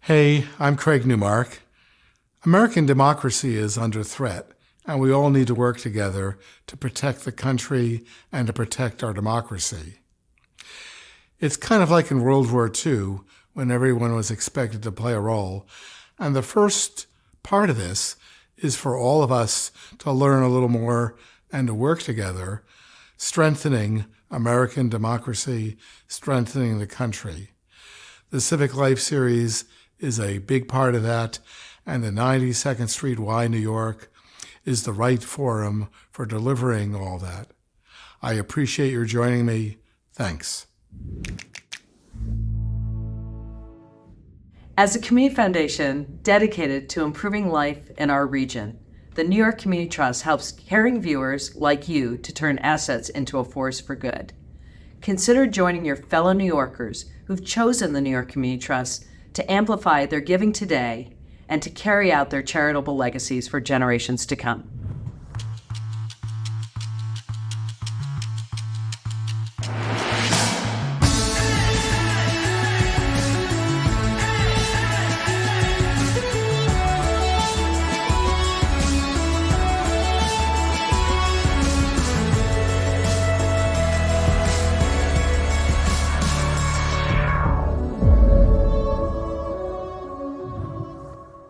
Hey, I'm Craig Newmark. American democracy is under threat, and we all need to work together to protect the country and to protect our democracy. It's kind of like in World War II, when everyone was expected to play a role, and the first part of this is for all of us to learn a little more and to work together, strengthening American democracy, strengthening the country. The Civic Life series is a big part of that, and the 92nd Street Y New York is the right forum for delivering all that. I appreciate your joining me. Thanks. As a community foundation dedicated to improving life in our region, the New York Community Trust helps caring viewers like you to turn assets into a force for good. Consider joining your fellow New Yorkers who've chosen the New York Community Trust to amplify their giving today and to carry out their charitable legacies for generations to come.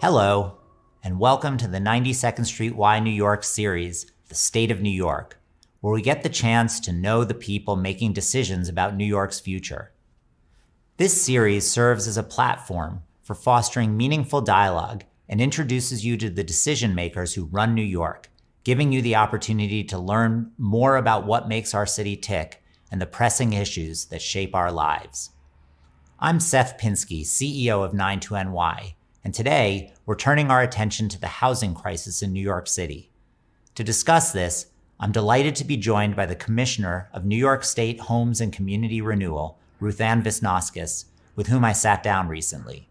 Hello, and welcome to the 92nd Street Y New York series, The State of New York, where we get the chance to know the people making decisions about New York's future. This series serves as a platform for fostering meaningful dialogue and introduces you to the decision makers who run New York, giving you the opportunity to learn more about what makes our city tick and the pressing issues that shape our lives. I'm Seth Pinsky, CEO of 92NY. And today, we're turning our attention to the housing crisis in New York City. To discuss this, I'm delighted to be joined by the Commissioner of New York State Homes and Community Renewal, RuthAnne Visnauskas, with whom I sat down recently.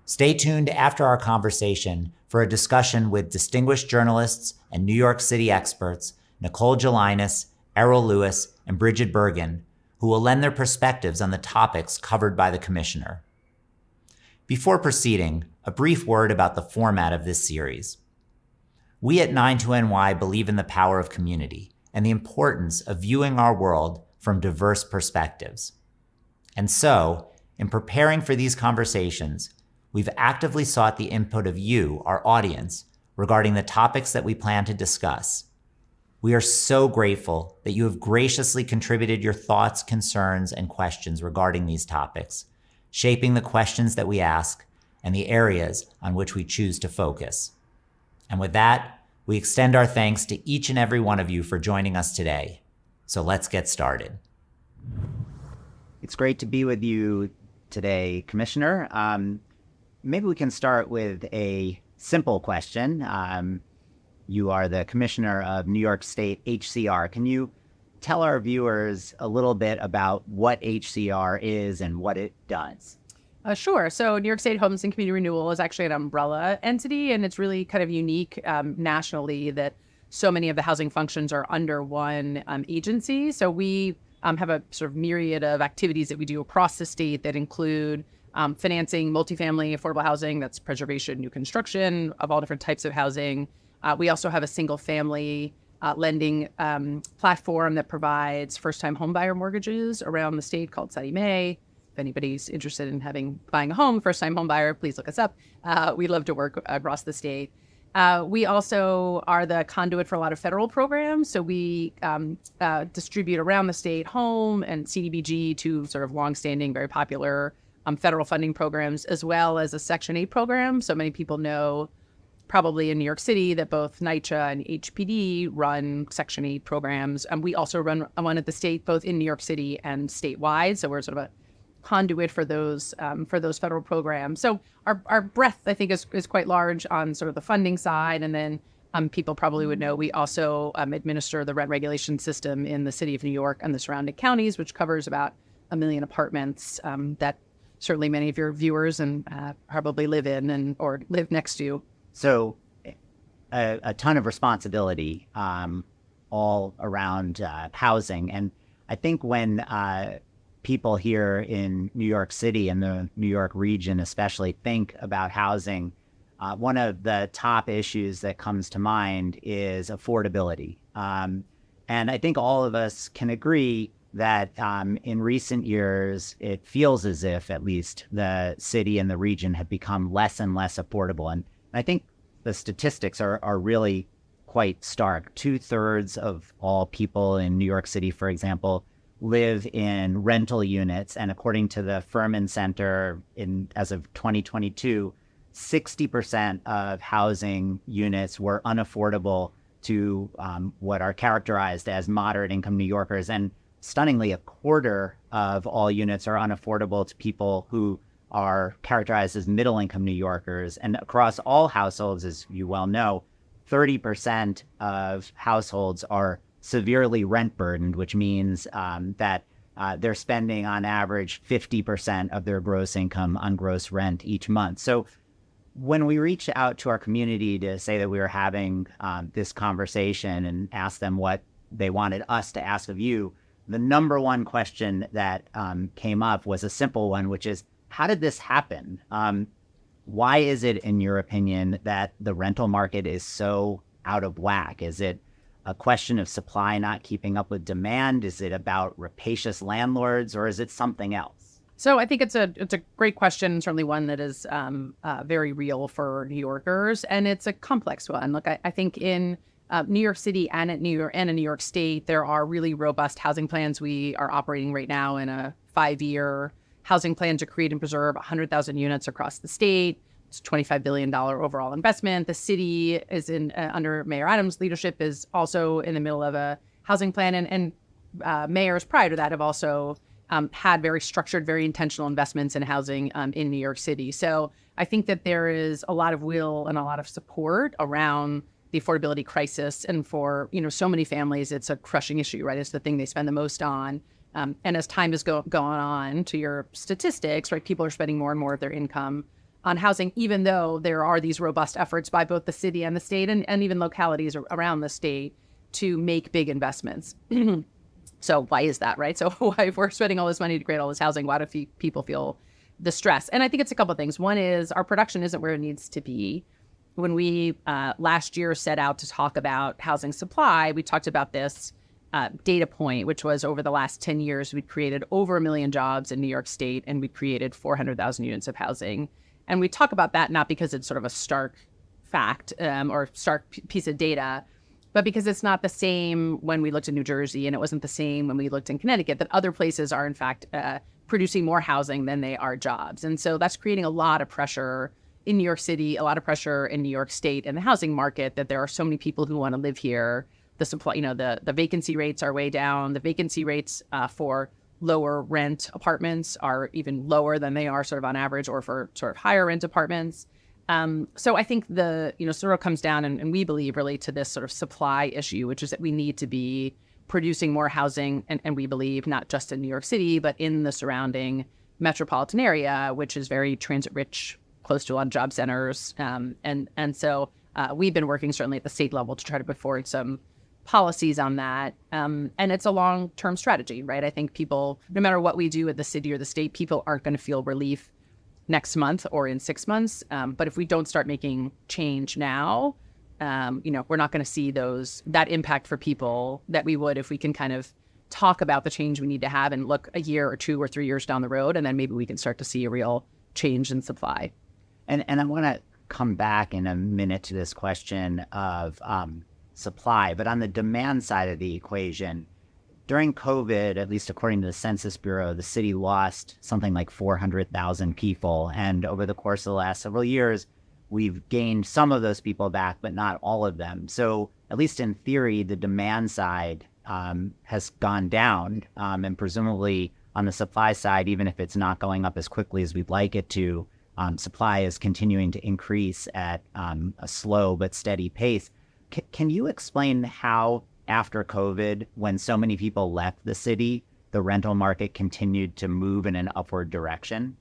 Stay tuned after our conversation for a discussion with distinguished journalists and New York City experts, Nicole Gelinas, Errol Louis, and Brigid Bergin, who will lend their perspectives on the topics covered by the Commissioner. Before proceeding, a brief word about the format of this series. We at 92NY believe in the power of community and the importance of viewing our world from diverse perspectives. And so, in preparing for these conversations, we've actively sought the input of you, our audience, regarding the topics that we plan to discuss. We are so grateful that you have graciously contributed your thoughts, concerns, and questions regarding these topics, shaping the questions that we ask and the areas on which we choose to focus. And with that, we extend our thanks to each and every one of you for joining us today. So let's get started. It's great to be with you today, Commissioner. Maybe we can start with a simple question. You are the Commissioner of New York State HCR. Can you tell our viewers a little bit about what HCR is and what it does? Sure. So New York State Homes and Community Renewal is actually an umbrella entity, and it's really kind of unique nationally that so many of the housing functions are under one agency. So we have a sort of myriad of activities that we do across the state that include financing multifamily affordable housing, that's preservation, new construction of all different types of housing. We also have a single family lending platform that provides first-time homebuyer mortgages around the state called Sallie Mae. If anybody's interested in buying a home, first-time homebuyer, please look us up. We'd love to work across the state. We also are the conduit for a lot of federal programs. So we distribute around the state home and CDBG, two sort of longstanding, very popular federal funding programs, as well as a Section 8 program. So many people know probably in New York City that both NYCHA and HPD run Section 8 programs. And we also run one at the state, both in New York City and statewide. So we're sort of a conduit for those federal programs. So our breadth, I think, is quite large on sort of the funding side. And then people probably would know we also administer the rent regulation system in the city of New York and the surrounding counties, which covers about 1 million apartments that certainly many of your viewers and probably live in or live next to. So a ton of responsibility all around housing. And I think when people here in New York City and the New York region especially think about housing, one of the top issues that comes to mind is affordability. And I think all of us can agree that in recent years, it feels as if at least the city and the region have become less and less affordable. And I think the statistics are really quite stark. 2/3 of all people in New York City, for example, live in rental units. And according to the Furman Center, as of 2022, 60% of housing units were unaffordable to what are characterized as moderate income New Yorkers. And stunningly, a quarter of all units are unaffordable to people who are characterized as middle income New Yorkers. And across all households, as you well know, 30% of households are severely rent burdened, which means that they're spending on average 50% of their gross income on gross rent each month. So when we reached out to our community to say that we were having this conversation and asked them what they wanted us to ask of you, the number one question that came up was a simple one, which is, how did this happen? Why is it, in your opinion, that the rental market is so out of whack? Is it a question of supply not keeping up with demand? Is it about rapacious landlords, or is it something else? So I think it's a great question, certainly one that is very real for New Yorkers, and it's a complex one. Look, I think in New York City and in New York State, there are really robust housing plans. We are operating right now in a 5-year housing plan to create and preserve 100,000 units across the state. It's a $25 billion overall investment. The city is under Mayor Adams' leadership, is also in the middle of a housing plan. And mayors prior to that have also had very structured, very intentional investments in housing in New York City. So I think that there is a lot of will and a lot of support around the affordability crisis. And for, so many families, it's a crushing issue, right? It's the thing they spend the most on. And as time is going on, to your statistics, right, people are spending more and more of their income on housing, even though there are these robust efforts by both the city and the state and even localities around the state to make big investments. So why is that, right? So why, if we're spending all this money to create all this housing, why do people feel the stress? And I think it's a couple of things. One is our production isn't where it needs to be. When we last year set out to talk about housing supply, we talked about this data point, which was over the last 10 years, we'd created over 1 million jobs in New York State, and we created 400,000 units of housing. And we talk about that not because it's sort of a stark fact or stark piece of data, but because it's not the same when we looked at New Jersey, and it wasn't the same when we looked in Connecticut, that other places are in fact producing more housing than they are jobs. And so that's creating a lot of pressure in New York City, a lot of pressure in New York State and the housing market, that there are so many people who want to live here. The supply, the vacancy rates are way down. The vacancy rates for lower rent apartments are even lower than they are sort of on average, or for sort of higher rent apartments. So I think sort of comes down, and we believe really to this sort of supply issue, which is that we need to be producing more housing. And we believe not just in New York City, but in the surrounding metropolitan area, which is very transit rich, close to a lot of job centers. And so we've been working certainly at the state level to try to put forward some policies on that. And it's a long-term strategy, right? I think people, no matter what we do at the city or the state, people aren't going to feel relief next month or in 6 months. But if we don't start making change now, we're not going to see that impact for people that we would if we can kind of talk about the change we need to have and look a year or 2 or 3 years down the road, and then maybe we can start to see a real change in supply. And I want to come back in a minute to this question of supply, but on the demand side of the equation, during COVID, at least according to the Census Bureau, the city lost something like 400,000 people. And over the course of the last several years, we've gained some of those people back, but not all of them. So at least in theory, the demand side has gone down. And presumably on the supply side, even if it's not going up as quickly as we'd like it to, supply is continuing to increase at a slow but steady pace. Can you explain how, after COVID, when so many people left the city, the rental market continued to move in an upward direction?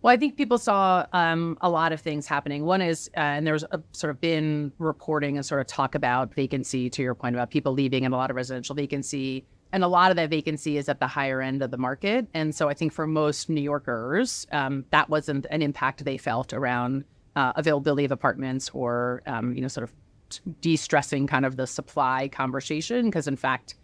Well, I think people saw a lot of things happening. One is, and there's sort of been reporting and sort of talk about vacancy, to your point about people leaving and a lot of residential vacancy And a lot of that vacancy is at the higher end of the market. And so I think for most New Yorkers, that wasn't an impact they felt around availability of apartments or, sort of de-stressing kind of the supply conversation. Because in fact,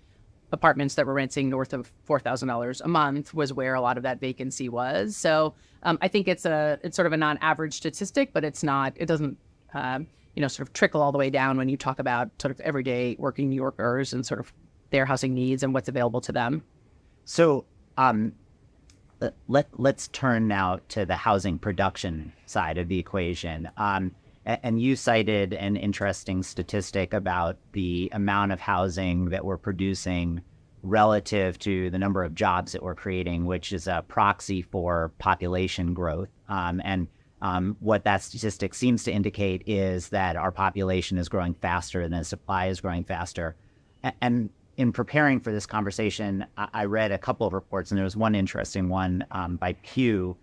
apartments that were renting north of $4,000 a month was where a lot of that vacancy was. So I think it's sort of a non-average statistic, but it doesn't, sort of trickle all the way down when you talk about sort of everyday working New Yorkers and sort of their housing needs and what's available to them. So let's turn now to the housing production side of the equation. And you cited an interesting statistic about the amount of housing that we're producing relative to the number of jobs that we're creating, which is a proxy for population growth. And what that statistic seems to indicate is that our population is growing faster and the supply is growing faster. And in preparing for this conversation, I read a couple of reports, and there was one interesting one by Pew,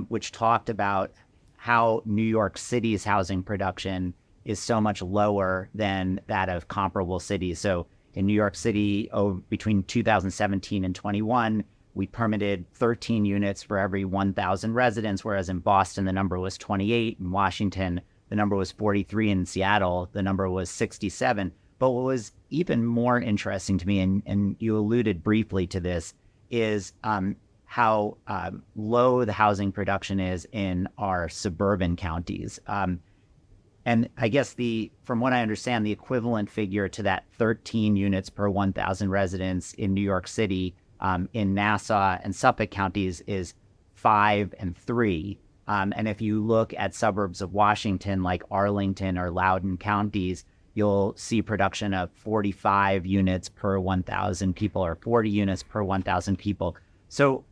which talked about how New York City's housing production is so much lower than that of comparable cities. So in New York City, between 2017 and 21, we permitted 13 units for every 1,000 residents, whereas in Boston, the number was 28. In Washington, the number was 43. In Seattle, the number was 67. But what was even more interesting to me, and you alluded briefly to this, is how low the housing production is in our suburban counties. And I guess from what I understand, the equivalent figure to that 13 units per 1,000 residents in New York City, in Nassau and Suffolk counties is 5 and 3. And if you look at suburbs of Washington like Arlington or Loudoun counties, you'll see production of 45 units per 1,000 people or 40 units per 1,000 people. So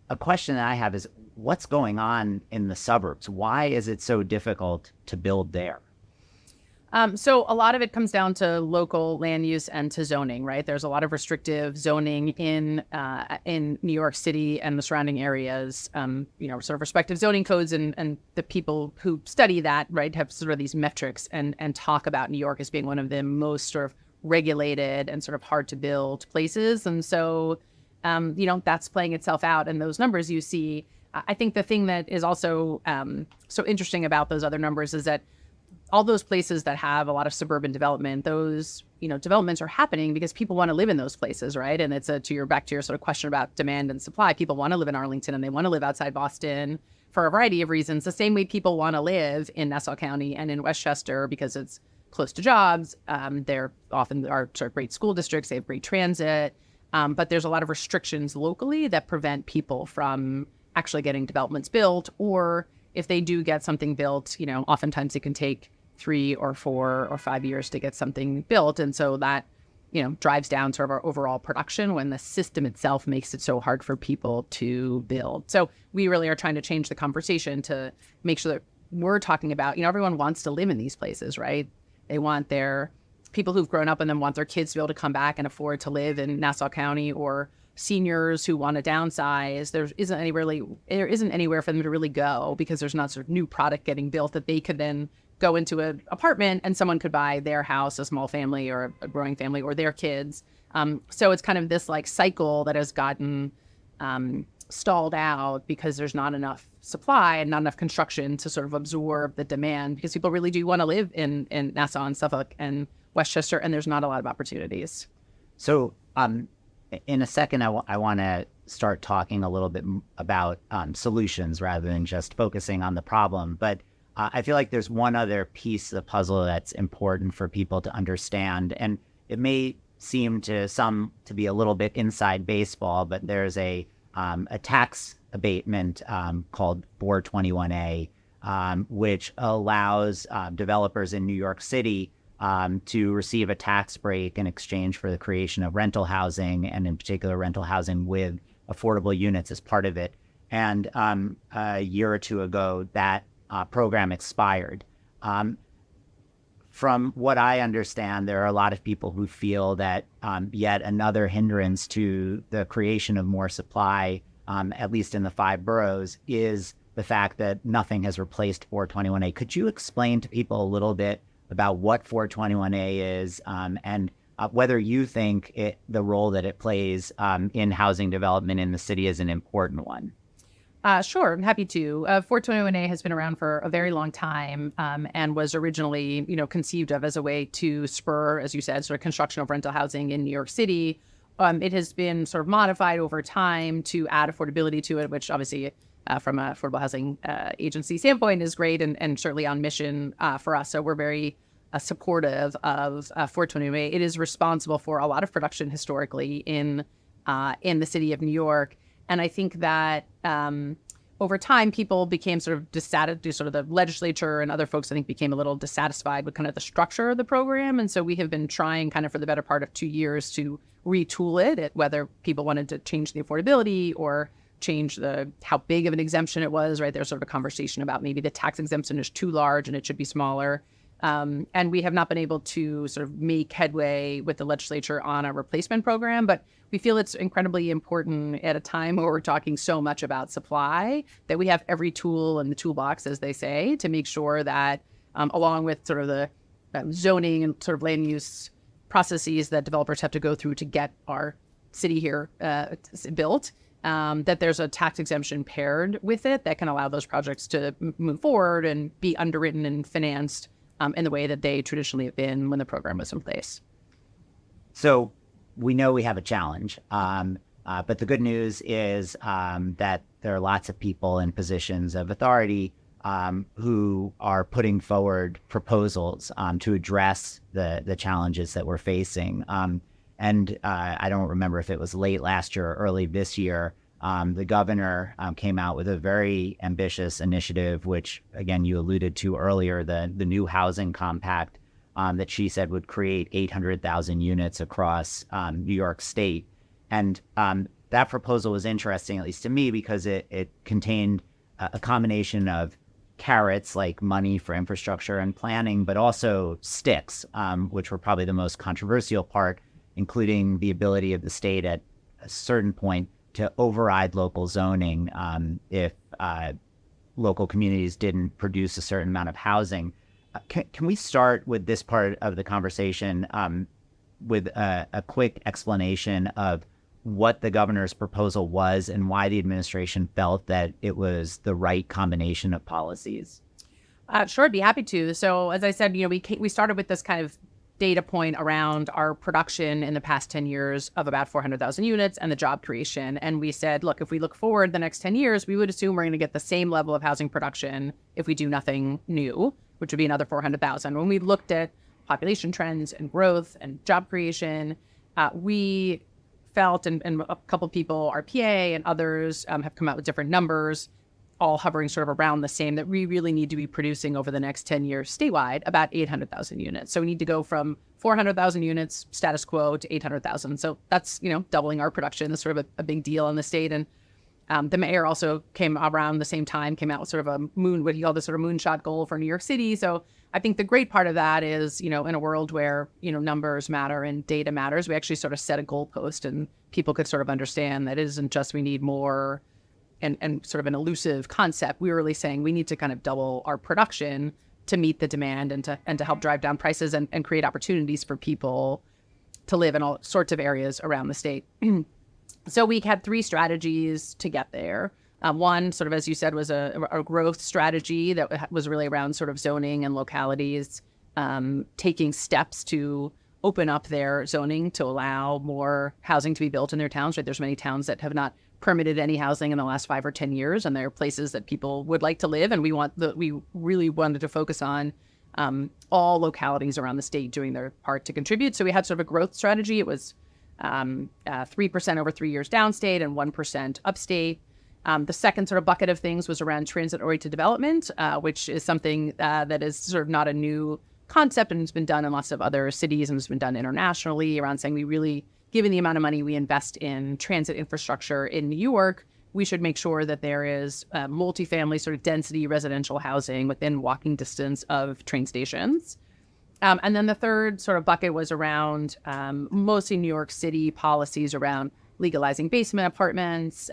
a question that I have is, what's going on in the suburbs? Why is it so difficult to build there? So a lot of it comes down to local land use and to zoning, right? There's a lot of restrictive zoning in New York City and the surrounding areas, sort of respective zoning codes, and the people who study that, right, have sort of these metrics and talk about New York as being one of the most sort of regulated and sort of hard to build places. And so, that's playing itself out in those numbers you see. I think the thing that is also so interesting about those other numbers is that all those places that have a lot of suburban development, those, developments are happening because people want to live in those places, right? And it's back to your sort of question about demand and supply. People want to live in Arlington and they want to live outside Boston for a variety of reasons. The same way people want to live in Nassau County and in Westchester because it's close to jobs. They're often are sort of great school districts. They have great transit. But there's a lot of restrictions locally that prevent people from actually getting developments built. Or if they do get something built, oftentimes it can take 3 or 4 or 5 years to get something built. And so that, drives down sort of our overall production when the system itself makes it so hard for people to build. So we really are trying to change the conversation to make sure that we're talking about, everyone wants to live in these places, right? They want their people who've grown up in them want their kids to be able to come back and afford to live in Nassau County, or seniors who want to downsize. There isn't anywhere for them to really go because there's not sort of new product getting built that they could then go into an apartment and someone could buy their house, a small family or a growing family, or their kids. So it's kind of this like cycle that has gotten stalled out because there's not enough supply and not enough construction to sort of absorb the demand, because people really do want to live in Nassau and Suffolk and Westchester, and there's not a lot of opportunities. So in a second, I want to start talking a little bit about solutions rather than just focusing on the problem. But I feel like there's one other piece of the puzzle that's important for people to understand. And it may seem to some to be a little bit inside baseball, but there's a tax abatement called 421A, which allows developers in New York City to receive a tax break in exchange for the creation of rental housing, and in particular rental housing with affordable units as part of it. And a year or two ago, that program expired. From what I understand, there are a lot of people who feel that yet another hindrance to the creation of more supply, at least in the 5 boroughs, is the fact that nothing has replaced 421A. Could you explain to people a little bit about what 421A is, and whether you think the role that it plays in housing development in the city is an important one. Sure, I'm happy to. 421A has been around for a very long time and was originally, conceived of as a way to spur, as you said, sort of construction of rental housing in New York City. It has been sort of modified over time to add affordability to it, which obviously from an affordable housing agency standpoint is great and certainly on mission for us. So we're very supportive of 421A. It is responsible for a lot of production historically in the city of New York. And I think that over time, people became sort of dissatisfied, sort of the legislature and other folks, I think, became a little dissatisfied with kind of the structure of the program. And so we have been trying kind of for the better part of 2 years to retool it, whether people wanted to change the affordability or change how big of an exemption it was, right? There's sort of a conversation about maybe the tax exemption is too large and it should be smaller. And we have not been able to sort of make headway with the legislature on a replacement program, but we feel it's incredibly important at a time where we're talking so much about supply that we have every tool in the toolbox, as they say, to make sure that along with sort of the zoning and sort of land use processes that developers have to go through to get our city here built, that there's a tax exemption paired with it that can allow those projects to move forward and be underwritten and financed in the way that they traditionally have been when the program was in place. So we know we have a challenge, but the good news is that there are lots of people in positions of authority who are putting forward proposals to address the challenges that we're facing. And I don't remember if it was late last year or early this year, the governor came out with a very ambitious initiative, which, again, you alluded to earlier, the new housing compact that she said would create 800,000 units across New York State. And that proposal was interesting, at least to me, because it contained a combination of carrots, like money for infrastructure and planning, but also sticks, which were probably the most controversial part, including the ability of the state at a certain point to override local zoning if local communities didn't produce a certain amount of housing. Can we start with this part of the conversation with a quick explanation of what the governor's proposal was and why the administration felt that it was the right combination of policies? Sure, I'd be happy to. So as I said, we started with this kind of data point around our production in the past 10 years of about 400,000 units and the job creation. And we said, look, if we look forward the next 10 years, we would assume we're going to get the same level of housing production if we do nothing new, which would be another 400,000. When we looked at population trends and growth and job creation, we felt, and a couple of people, RPA and others have come out with different numbers, all hovering sort of around the same, that we really need to be producing over the next 10 years statewide about 800,000 units. So we need to go from 400,000 units status quo to 800,000. So that's, doubling our production. That's sort of a big deal in the state. And the mayor also came around the same time, came out with sort of what he called the sort of moonshot goal for New York City. So I think the great part of that is, in a world where, numbers matter and data matters, we actually sort of set a goalpost and people could sort of understand that it isn't just we need more and sort of an elusive concept. We were really saying we need to kind of double our production to meet the demand and to help drive down prices and create opportunities for people to live in all sorts of areas around the state. So we had 3 strategies to get there. One, sort of, as you said, was a growth strategy that was really around sort of zoning and localities, taking steps to open up their zoning to allow more housing to be built in their towns. Right? There's many towns that have not permitted any housing in the last 5 or 10 years, and there are places that people would like to live. And we really wanted to focus on all localities around the state doing their part to contribute. So we had sort of a growth strategy. It was 3% over 3 years downstate and 1% upstate. The second sort of bucket of things was around transit-oriented development, which is something that is sort of not a new concept and has been done in lots of other cities and has been done internationally, around saying we really, given the amount of money we invest in transit infrastructure in New York, we should make sure that there is multifamily sort of density residential housing within walking distance of train stations. And then the third sort of bucket was around mostly New York City policies around legalizing basement apartments,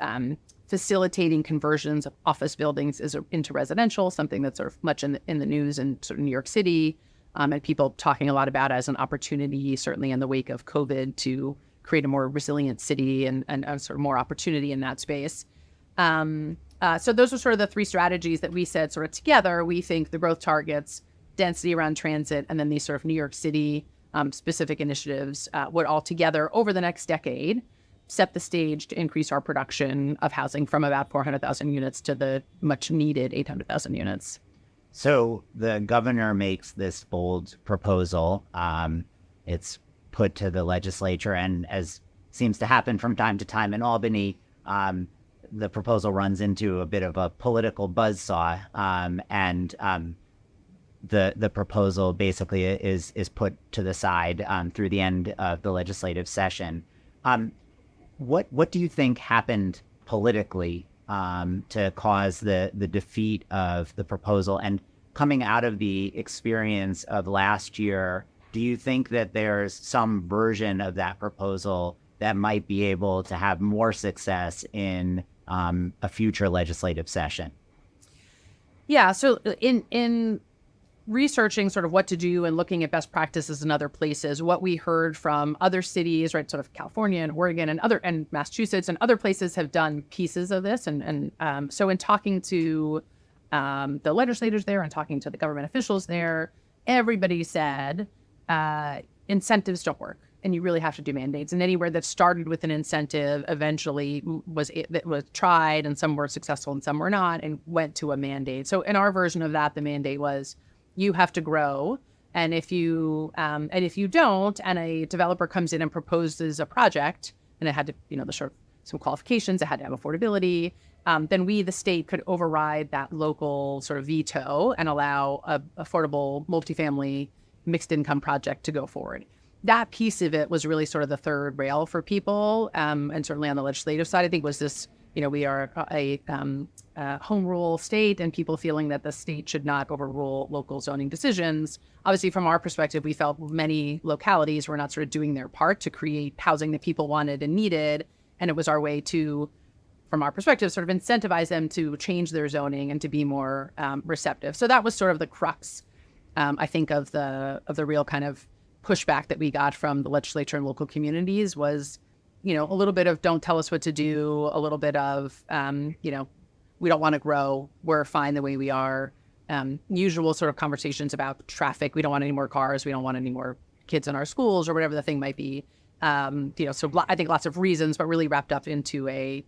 facilitating conversions of office buildings into residential, something that's sort of much in the news in sort of New York City, and people talking a lot about as an opportunity, certainly in the wake of COVID, to create a more resilient city and sort of more opportunity in that space. So those are sort of the three strategies that we said sort of together. We think the growth targets, density around transit, and then these sort of New York City specific initiatives would all together over the next decade set the stage to increase our production of housing from about 400,000 units to the much needed 800,000 units. So the governor makes this bold proposal. It's put to the legislature, and as seems to happen from time to time in Albany, the proposal runs into a bit of a political buzzsaw, and the proposal basically is put to the side through the end of the legislative session. What do you think happened politically to cause the defeat of the proposal? And coming out of the experience of last year, do you think that there's some version of that proposal that might be able to have more success in a future legislative session? Yeah, so in researching sort of what to do and looking at best practices in other places, what we heard from other cities, right, sort of California and Oregon and Massachusetts and other places have done pieces of this. So in talking to the legislators there and talking to the government officials there, everybody said incentives don't work, and you really have to do mandates. And anywhere that started with an incentive eventually was tried, and some were successful and some were not, and went to a mandate. So in our version of that, the mandate was you have to grow, and if you don't, and a developer comes in and proposes a project, and it had to, there's sort of some qualifications, it had to have affordability, then we, the state, could override that local sort of veto and allow a affordable multifamily mixed income project to go forward. That piece of it was really sort of the third rail for people, and certainly on the legislative side, I think was this, we are a home rule state, and people feeling that the state should not overrule local zoning decisions. Obviously, from our perspective, we felt many localities were not sort of doing their part to create housing that people wanted and needed, and it was our way to, from our perspective, sort of incentivize them to change their zoning and to be more receptive. So that was sort of the crux, I think, of the real kind of pushback that we got from the legislature and local communities was, a little bit of don't tell us what to do, a little bit of, we don't want to grow, we're fine the way we are. Usual sort of conversations about traffic, we don't want any more cars, we don't want any more kids in our schools, or whatever the thing might be. So I think lots of reasons, but really wrapped up into I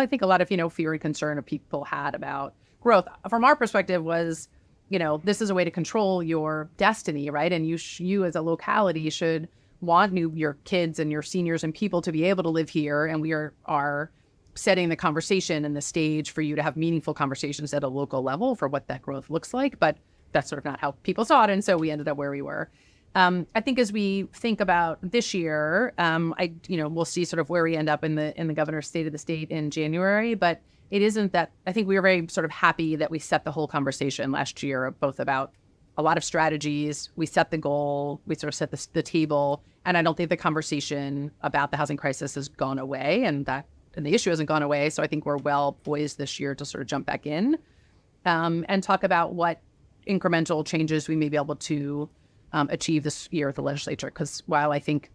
think a lot of, fear and concern of people had about growth. From our perspective was, this is a way to control your destiny, right? And you as a locality should want your kids and your seniors and people to be able to live here. And we are setting the conversation and the stage for you to have meaningful conversations at a local level for what that growth looks like. But that's sort of not how people saw it. And so we ended up where we were. I think as we think about this year, we'll see sort of where we end up in the governor's state of the state in January. But it isn't that, I think we were very sort of happy that we set the whole conversation last year, both about a lot of strategies. We set the goal, we sort of set the table, and I don't think the conversation about the housing crisis has gone away, and the issue hasn't gone away. So I think we're well poised this year to sort of jump back in and talk about what incremental changes we may be able to achieve this year at the legislature. Because while I think,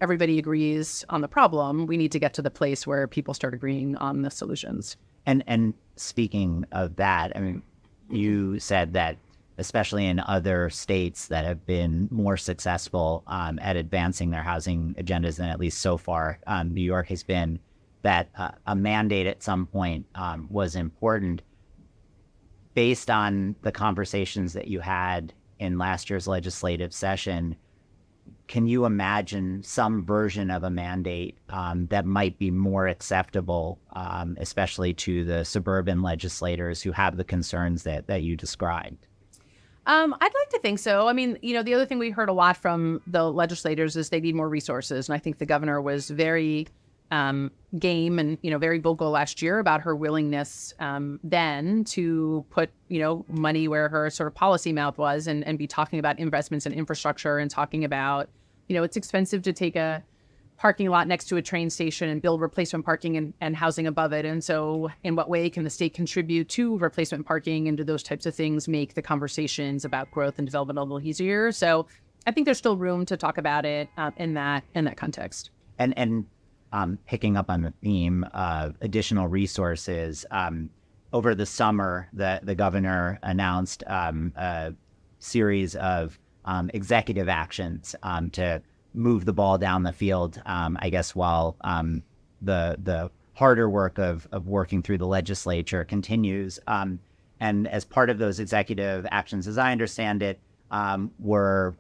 everybody agrees on the problem, we need to get to the place where people start agreeing on the solutions. And speaking of that, I mean, you said that especially in other states that have been more successful at advancing their housing agendas than at least so far New York has been, that a mandate at some point was important. Based on the conversations that you had in last year's legislative session, can you imagine some version of a mandate that might be more acceptable, especially to the suburban legislators who have the concerns that you described? I'd like to think so. I mean, the other thing we heard a lot from the legislators is they need more resources. And I think the governor was very game and, very vocal last year about her willingness then to put, money where her sort of policy mouth was and be talking about investments in infrastructure and talking about, it's expensive to take a parking lot next to a train station and build replacement parking and housing above it. And so in what way can the state contribute to replacement parking, and do those types of things make the conversations about growth and development a little easier? So I think there's still room to talk about it in that context. And picking up on the theme of additional resources, over the summer, the governor announced a series of executive actions to move the ball down the field, I guess, while the harder work of working through the legislature continues. And as part of those executive actions, as I understand it, were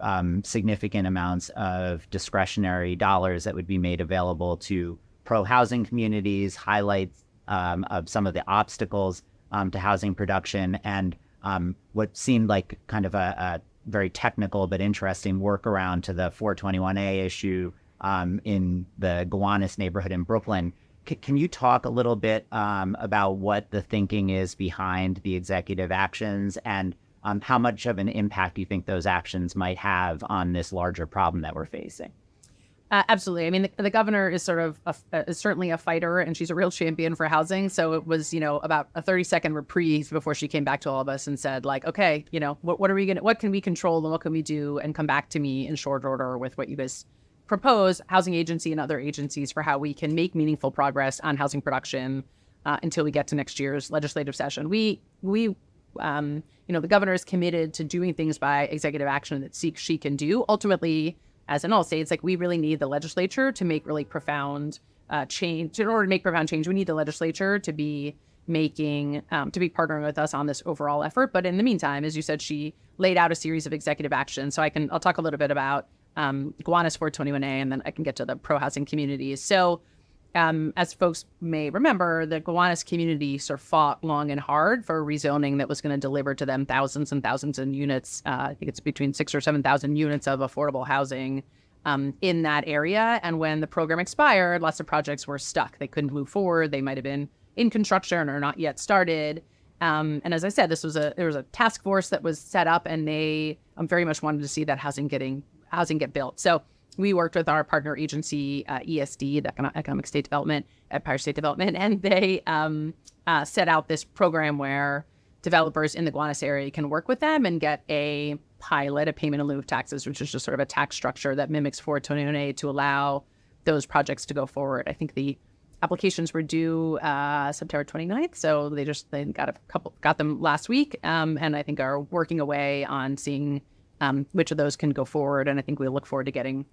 significant amounts of discretionary dollars that would be made available to pro-housing communities, highlights of some of the obstacles to housing production, and what seemed like kind of a very technical but interesting workaround to the 421A issue in the Gowanus neighborhood in Brooklyn. Can you talk a little bit about what the thinking is behind the executive actions, and how much of an impact do you think those actions might have on this larger problem that we're facing? Absolutely. I mean, the governor is is certainly a fighter, and she's a real champion for housing. So it was, about a 30-second reprieve before she came back to all of us and said, like, okay, what can we control and what can we do, and come back to me in short order with what you guys propose, housing agency and other agencies, for how we can make meaningful progress on housing production until we get to next year's legislative session. The governor is committed to doing things by executive action that she can do. Ultimately, as in all states, like, we really need the legislature to make really profound change. In order to make profound change, we need the legislature to be partnering with us on this overall effort. But in the meantime, as you said, she laid out a series of executive actions. So I'll talk a little bit about Gowanus 421A, and then I can get to the pro-housing communities. So as folks may remember, the Gowanus community sort of fought long and hard for rezoning that was going to deliver to them thousands and thousands of units. I think it's between 6,000 or 7,000 units of affordable housing in that area. And when the program expired, lots of projects were stuck. They couldn't move forward. They might have been in construction or not yet started. And as I said, there was a task force that was set up, and they very much wanted to see that housing get built. So we worked with our partner agency, ESD, the Economic State Development, Empire State Development, and they set out this program where developers in the Gowanus area can work with them and get a pilot, a payment in lieu of taxes, which is just sort of a tax structure that mimics 421A, to allow those projects to go forward. I think the applications were due September 29th, so they got them last week, and I think are working away on seeing which of those can go forward. And I think we look forward to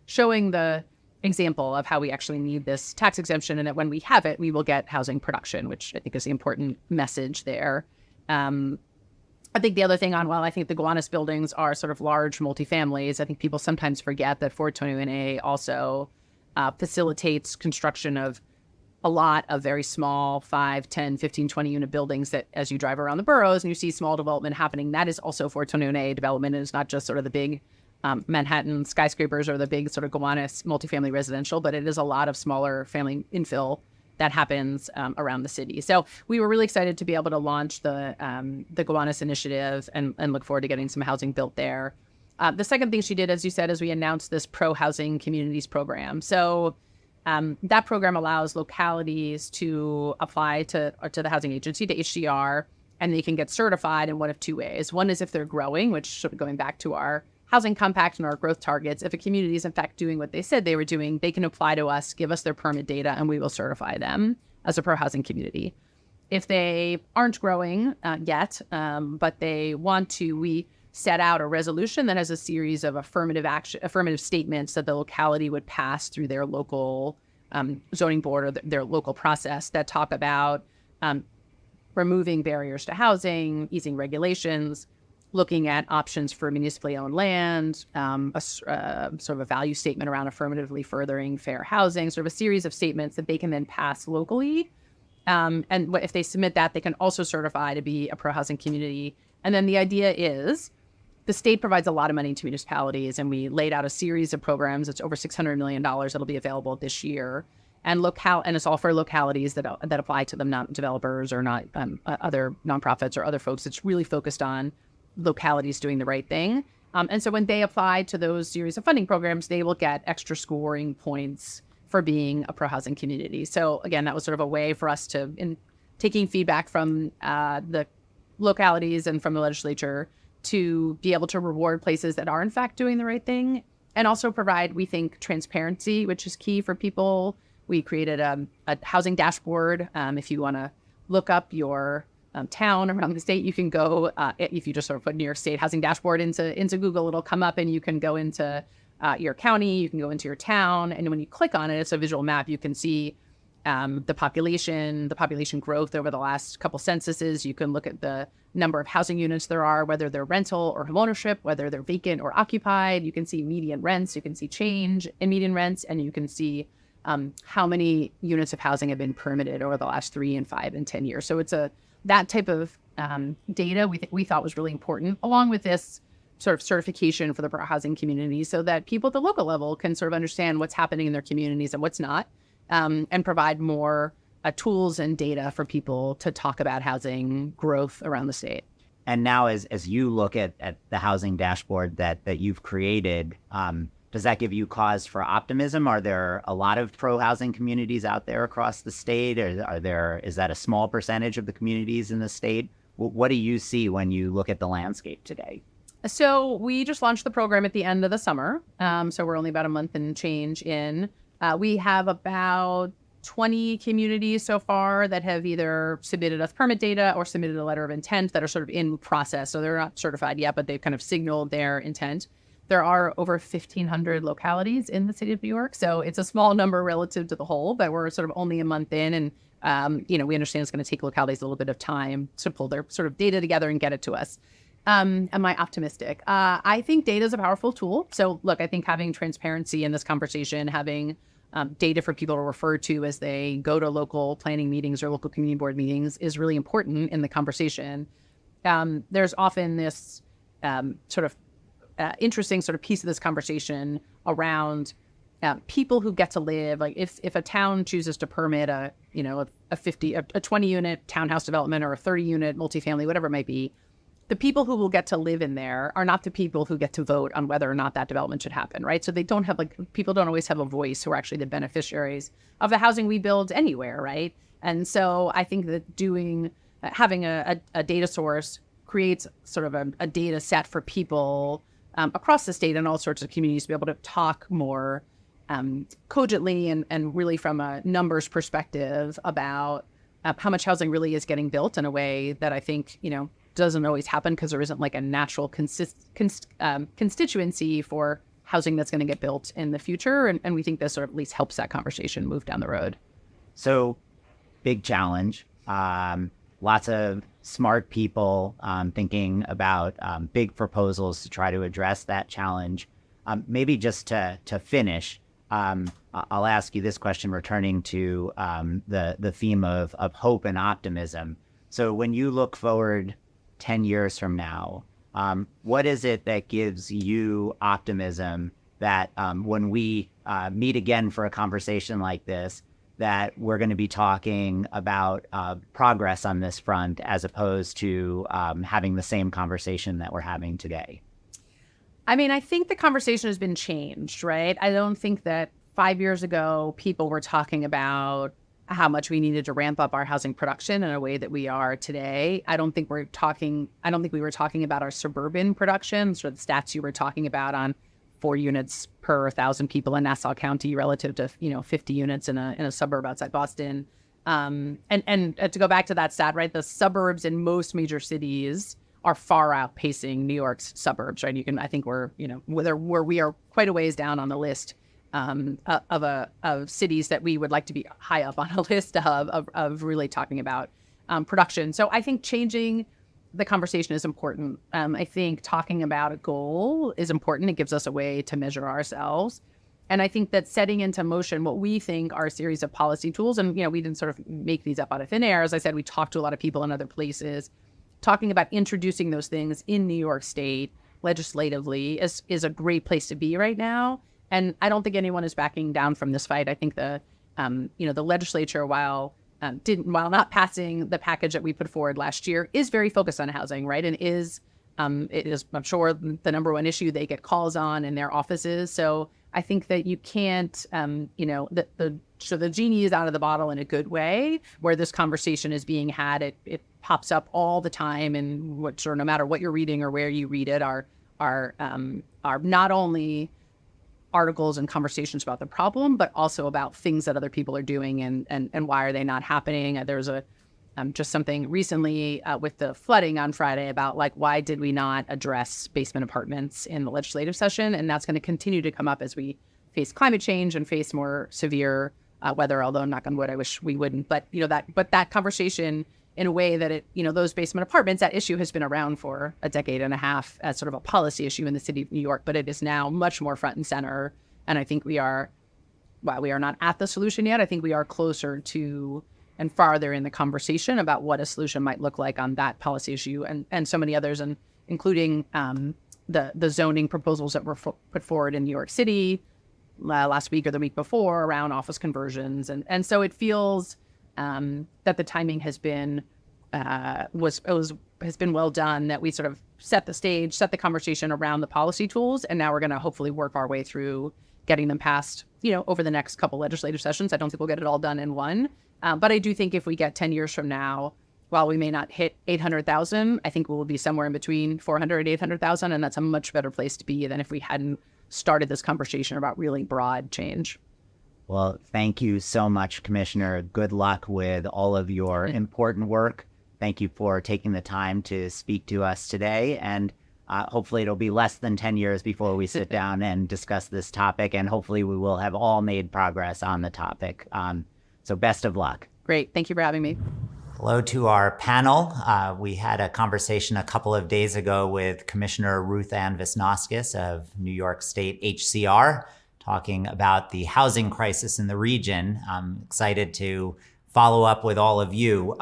showing the example of how we actually need this tax exemption, and that when we have it, we will get housing production, which I think is the important message there. I think the other thing while I think the Gowanus buildings are sort of large multifamilies, I think people sometimes forget that 421A also facilitates construction of a lot of very small 5, 10, 15, 20 unit buildings that, as you drive around the boroughs and you see small development happening, that is also 421A development. It is not just sort of the big Manhattan skyscrapers or the big sort of Gowanus multifamily residential, but it is a lot of smaller family infill that happens around the city. So we were really excited to be able to launch the Gowanus initiative and look forward to getting some housing built there. The second thing she did, as you said, is we announced this pro-housing communities program. So that program allows localities to apply to the housing agency, to HDR, and they can get certified in one of two ways. One is if they're growing, which sort of going back to our housing compact and our growth targets. If a community is in fact doing what they said they were doing, they can apply to us, give us their permit data, and we will certify them as a pro-housing community. If they aren't growing yet, but they want to, we set out a resolution that has a series of affirmative statements that the locality would pass through their local zoning board or their local process that talk about removing barriers to housing, easing regulations, looking at options for municipally owned land, sort of a value statement around affirmatively furthering fair housing, sort of a series of statements that they can then pass locally. And if they submit that, they can also certify to be a pro-housing community. And then the idea is the state provides a lot of money to municipalities, and we laid out a series of programs. It's over $600 million that'll be available this year. And it's all for localities that apply to them, not developers or not other nonprofits or other folks. It's really focused on localities doing the right thing. And so when they apply to those series of funding programs, they will get extra scoring points for being a pro-housing community. So again, that was sort of a way for us to, in taking feedback from the localities and from the legislature, to be able to reward places that are in fact doing the right thing, and also provide, we think, transparency, which is key for people. We created a housing dashboard. If you want to look up your town around the state, you can go, if you just sort of put New York State housing dashboard into Google, it'll come up, and you can go into your county, you can go into your town, and when you click on it, it's a visual map. You can see the population growth over the last couple censuses. You can look at the number of housing units there are, whether they're rental or homeownership, whether they're vacant or occupied. You can see median rents, you can see change in median rents, and you can see how many units of housing have been permitted over the last 3 and 5 and 10 years. So it's that type of data we thought was really important, along with this sort of certification for the housing community, so that people at the local level can sort of understand what's happening in their communities and what's not, and provide more tools and data for people to talk about housing growth around the state. And now as you look at the housing dashboard that you've created, does that give you cause for optimism? Are there a lot of pro-housing communities out there across the state? Or is that a small percentage of the communities in the state? What do you see when you look at the landscape today? So we just launched the program at the end of the summer. So we're only about a month and change in. We have about 20 communities so far that have either submitted us permit data or submitted a letter of intent that are sort of in process. So they're not certified yet, but they've kind of signaled their intent. There are over 1,500 localities in the city of New York. So it's a small number relative to the whole, but we're sort of only a month in. And, we understand it's going to take localities a little bit of time to pull their sort of data together and get it to us. Am I optimistic? I think data is a powerful tool. So look, I think having transparency in this conversation, having data for people to refer to as they go to local planning meetings or local community board meetings is really important in the conversation. There's often this sort of interesting sort of piece of this conversation around people who get to live. Like if a town chooses to permit a 20 unit townhouse development or a 30 unit multifamily, whatever it might be, the people who will get to live in there are not the people who get to vote on whether or not that development should happen, right? So they don't have people don't always have a voice who are actually the beneficiaries of the housing we build anywhere, right? And so I think that having a data source creates sort of a data set for people across the state and all sorts of communities to be able to talk more cogently and really from a numbers perspective about how much housing really is getting built in a way that I think, doesn't always happen because there isn't like a natural constituency for housing that's going to get built in the future. And we think this sort of at least helps that conversation move down the road. So big challenge. Lots of smart people thinking about big proposals to try to address that challenge. Maybe just to finish, I'll ask you this question, returning to the theme of hope and optimism. So when you look forward 10 years from now, what is it that gives you optimism that when we meet again for a conversation like this, that we're going to be talking about progress on this front as opposed to having the same conversation that we're having today? I mean, I think the conversation has been changed, right? I don't think that 5 years ago, people were talking about how much we needed to ramp up our housing production in a way that we are today. I don't think we were talking about our suburban production, sort of the stats you were talking about on 4 units per 1,000 people in Nassau County relative to 50 units in a suburb outside Boston. And to go back to that stat, right, the suburbs in most major cities are far outpacing New York's suburbs, right? I think we're where we are quite a ways down on the list of cities that we would like to be high up on a list of really talking about production. So I think changing the conversation is important. I think talking about a goal is important. It gives us a way to measure ourselves. And I think that setting into motion what we think are a series of policy tools, and we didn't sort of make these up out of thin air. As I said, we talked to a lot of people in other places. Talking about introducing those things in New York State legislatively is a great place to be right now. And I don't think anyone is backing down from this fight. I think the legislature, while not passing the package that we put forward last year, is very focused on housing, right? And is It is, I'm sure, the number one issue they get calls on in their offices. So I think that you can't, so the genie is out of the bottle in a good way, where this conversation is being had. It pops up all the time, and no matter what you're reading or where you read it, are not only articles and conversations about the problem, but also about things that other people are doing and why are they not happening. There's just something recently with the flooding on Friday about why did we not address basement apartments in the legislative session? And that's going to continue to come up as we face climate change and face more severe weather, although knock on wood, I wish we wouldn't. But that conversation in a way that those basement apartments, that issue has been around for a decade and a half as sort of a policy issue in the city of New York, but it is now much more front and center. And I think while we are not at the solution yet, I think we are closer to and farther in the conversation about what a solution might look like on that policy issue and so many others, and including the zoning proposals that were put forward in New York City last week or the week before around office conversions. And so it feels that the timing has been has been well done, that we sort of set the stage, set the conversation around the policy tools, and now we're going to hopefully work our way through getting them passed, over the next couple legislative sessions. I don't think we'll get it all done in one. But I do think if we get 10 years from now, while we may not hit 800,000, I think we'll be somewhere in between 400 and 800,000. And that's a much better place to be than if we hadn't started this conversation about really broad change. Well, thank you so much, Commissioner. Good luck with all of your important work. Thank you for taking the time to speak to us today. And hopefully it'll be less than 10 years before we sit down and discuss this topic. And hopefully we will have all made progress on the topic. So best of luck. Great. Thank you for having me. Hello to our panel. We had a conversation a couple of days ago with Commissioner RuthAnne Visnauskas of New York State HCR, talking about the housing crisis in the region. I'm excited to follow up with all of you.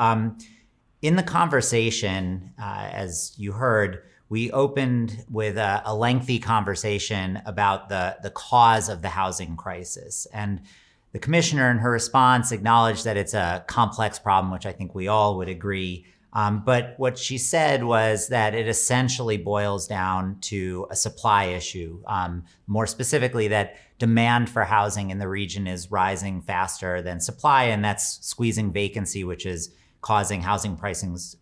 In the conversation, as you heard, we opened with a lengthy conversation about the cause of the housing crisis. And the commissioner in her response acknowledged that it's a complex problem, which I think we all would agree. But what she said was that it essentially boils down to a supply issue. More specifically, that demand for housing in the region is rising faster than supply, and that's squeezing vacancy, which is causing housing prices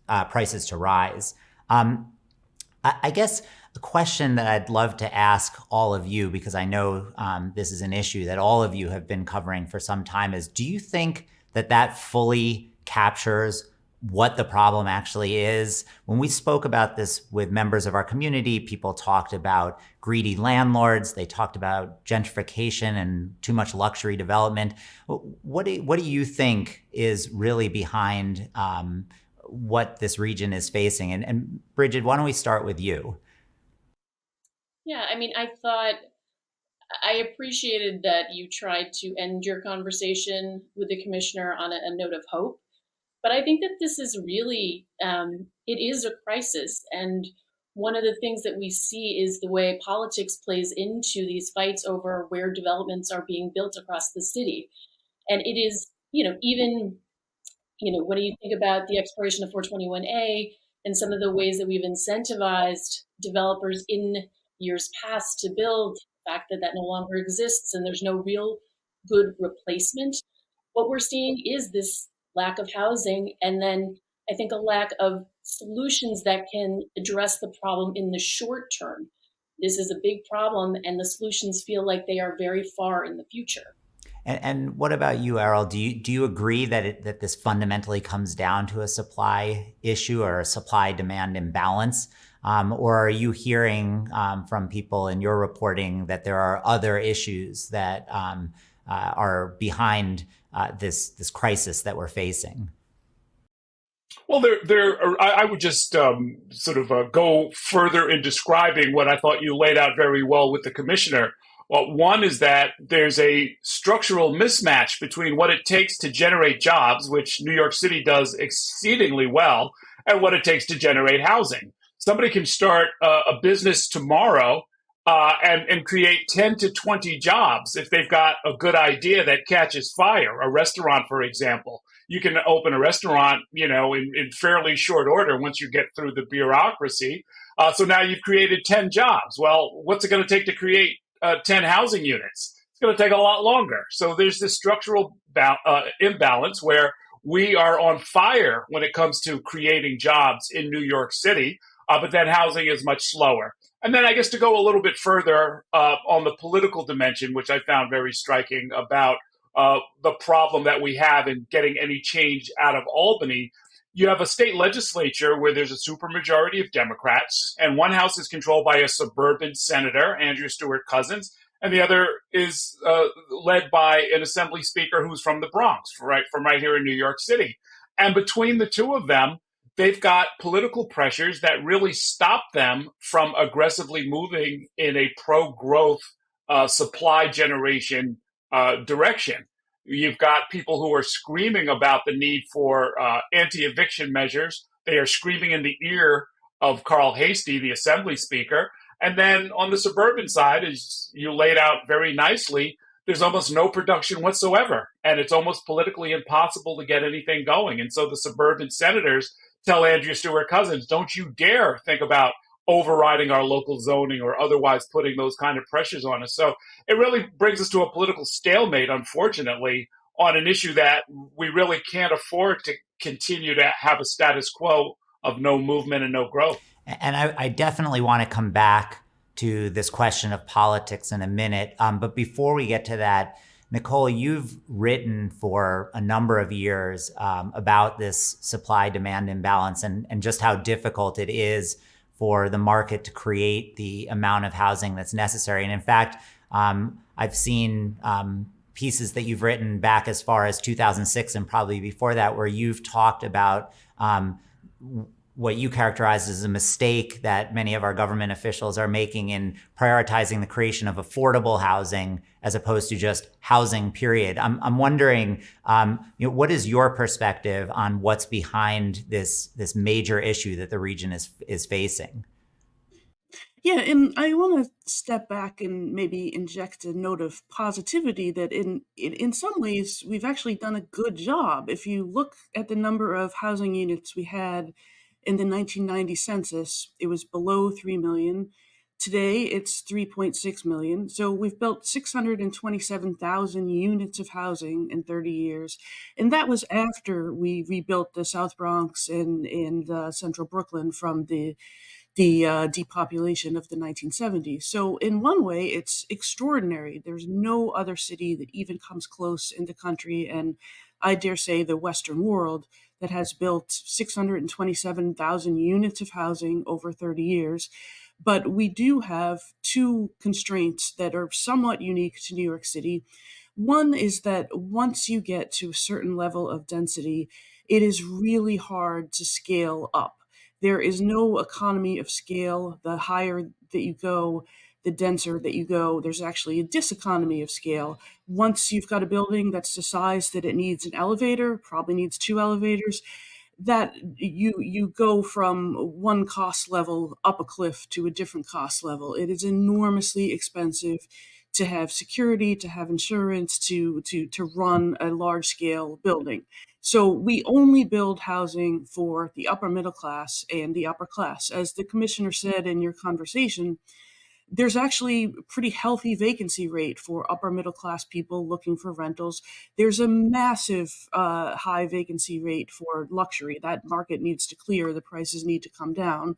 to rise. I guess the question that I'd love to ask all of you, because I know this is an issue that all of you have been covering for some time, is do you think that fully captures what the problem actually is? When we spoke about this with members of our community, people talked about greedy landlords. They talked about gentrification and too much luxury development. What do you think is really behind what this region is facing? And Brigid, why don't we start with you? Yeah, I appreciated that you tried to end your conversation with the commissioner on a note of hope. But I think that this is really, it is a crisis. And one of the things that we see is the way politics plays into these fights over where developments are being built across the city. And it is, even, when you think about the expiration of 421A and some of the ways that we've incentivized developers in years past to build, the fact that no longer exists and there's no real good replacement, what we're seeing is this lack of housing, and then I think a lack of solutions that can address the problem in the short term. This is a big problem, and the solutions feel like they are very far in the future. And what about you, Errol? Do you agree that this fundamentally comes down to a supply issue or a supply-demand imbalance? Or are you hearing from people in your reporting that there are other issues that are behind this crisis that we're facing? Well, I would just go further in describing what I thought you laid out very well with the commissioner. Well, one is that there's a structural mismatch between what it takes to generate jobs, which New York City does exceedingly well, and what it takes to generate housing. Somebody can start a business tomorrow and create 10 to 20 jobs if they've got a good idea that catches fire. A restaurant, for example. you can open a restaurant, in fairly short order once you get through the bureaucracy. So now you've created 10 jobs. Well, what's it going to take to create 10 housing units? It's going to take a lot longer. So there's this structural imbalance where we are on fire when it comes to creating jobs in New York City, but then housing is much slower. And then I guess to go a little bit further on the political dimension, which I found very striking about the problem that we have in getting any change out of Albany, you have a state legislature where there's a supermajority of Democrats, and one house is controlled by a suburban senator, Andrew Stewart Cousins, and the other is led by an assembly speaker who's from the Bronx, from right here in New York City. And between the two of them, they've got political pressures that really stop them from aggressively moving in a pro-growth supply generation direction. You've got people who are screaming about the need for anti-eviction measures. They are screaming in the ear of Carl Hastie, the assembly speaker. And then on the suburban side, as you laid out very nicely, there's almost no production whatsoever. And it's almost politically impossible to get anything going. And so the suburban senators tell Andrew Stewart Cousins, don't you dare think about overriding our local zoning or otherwise putting those kind of pressures on us. So it really brings us to a political stalemate, unfortunately, on an issue that we really can't afford to continue to have a status quo of no movement and no growth. And I definitely want to come back to this question of politics in a minute. But before we get to that, Nicole, you've written for a number of years about this supply-demand imbalance and just how difficult it is for the market to create the amount of housing that's necessary. And in fact, I've seen pieces that you've written back as far as 2006 and probably before that, where you've talked about what you characterize as a mistake that many of our government officials are making in prioritizing the creation of affordable housing as opposed to just housing, period. I'm wondering, what is your perspective on what's behind this major issue that the region is facing? Yeah, and I want to step back and maybe inject a note of positivity that in some ways we've actually done a good job. If you look at the number of housing units we had in the 1990 census, it was below 3 million. Today, it's 3.6 million. So we've built 627,000 units of housing in 30 years. And that was after we rebuilt the South Bronx and central Brooklyn from the depopulation of the 1970s. So in one way, it's extraordinary. There's no other city that even comes close in the country, and I dare say the Western world, that has built 627,000 units of housing over 30 years. But we do have two constraints that are somewhat unique to New York City. One is that once you get to a certain level of density, it is really hard to scale up. There is no economy of scale. The higher that you go, the denser that you go. There's actually a diseconomy of scale. Once you've got a building that's the size that it needs an elevator, probably needs two elevators, that you go from one cost level up a cliff to a different cost level. It is enormously expensive to have security, to have insurance, to run a large scale building. So we only build housing for the upper middle class and the upper class. As the commissioner said in your conversation, there's actually a pretty healthy vacancy rate for upper middle class people looking for rentals. There's a massive high vacancy rate for luxury. That market needs to clear. The prices need to come down.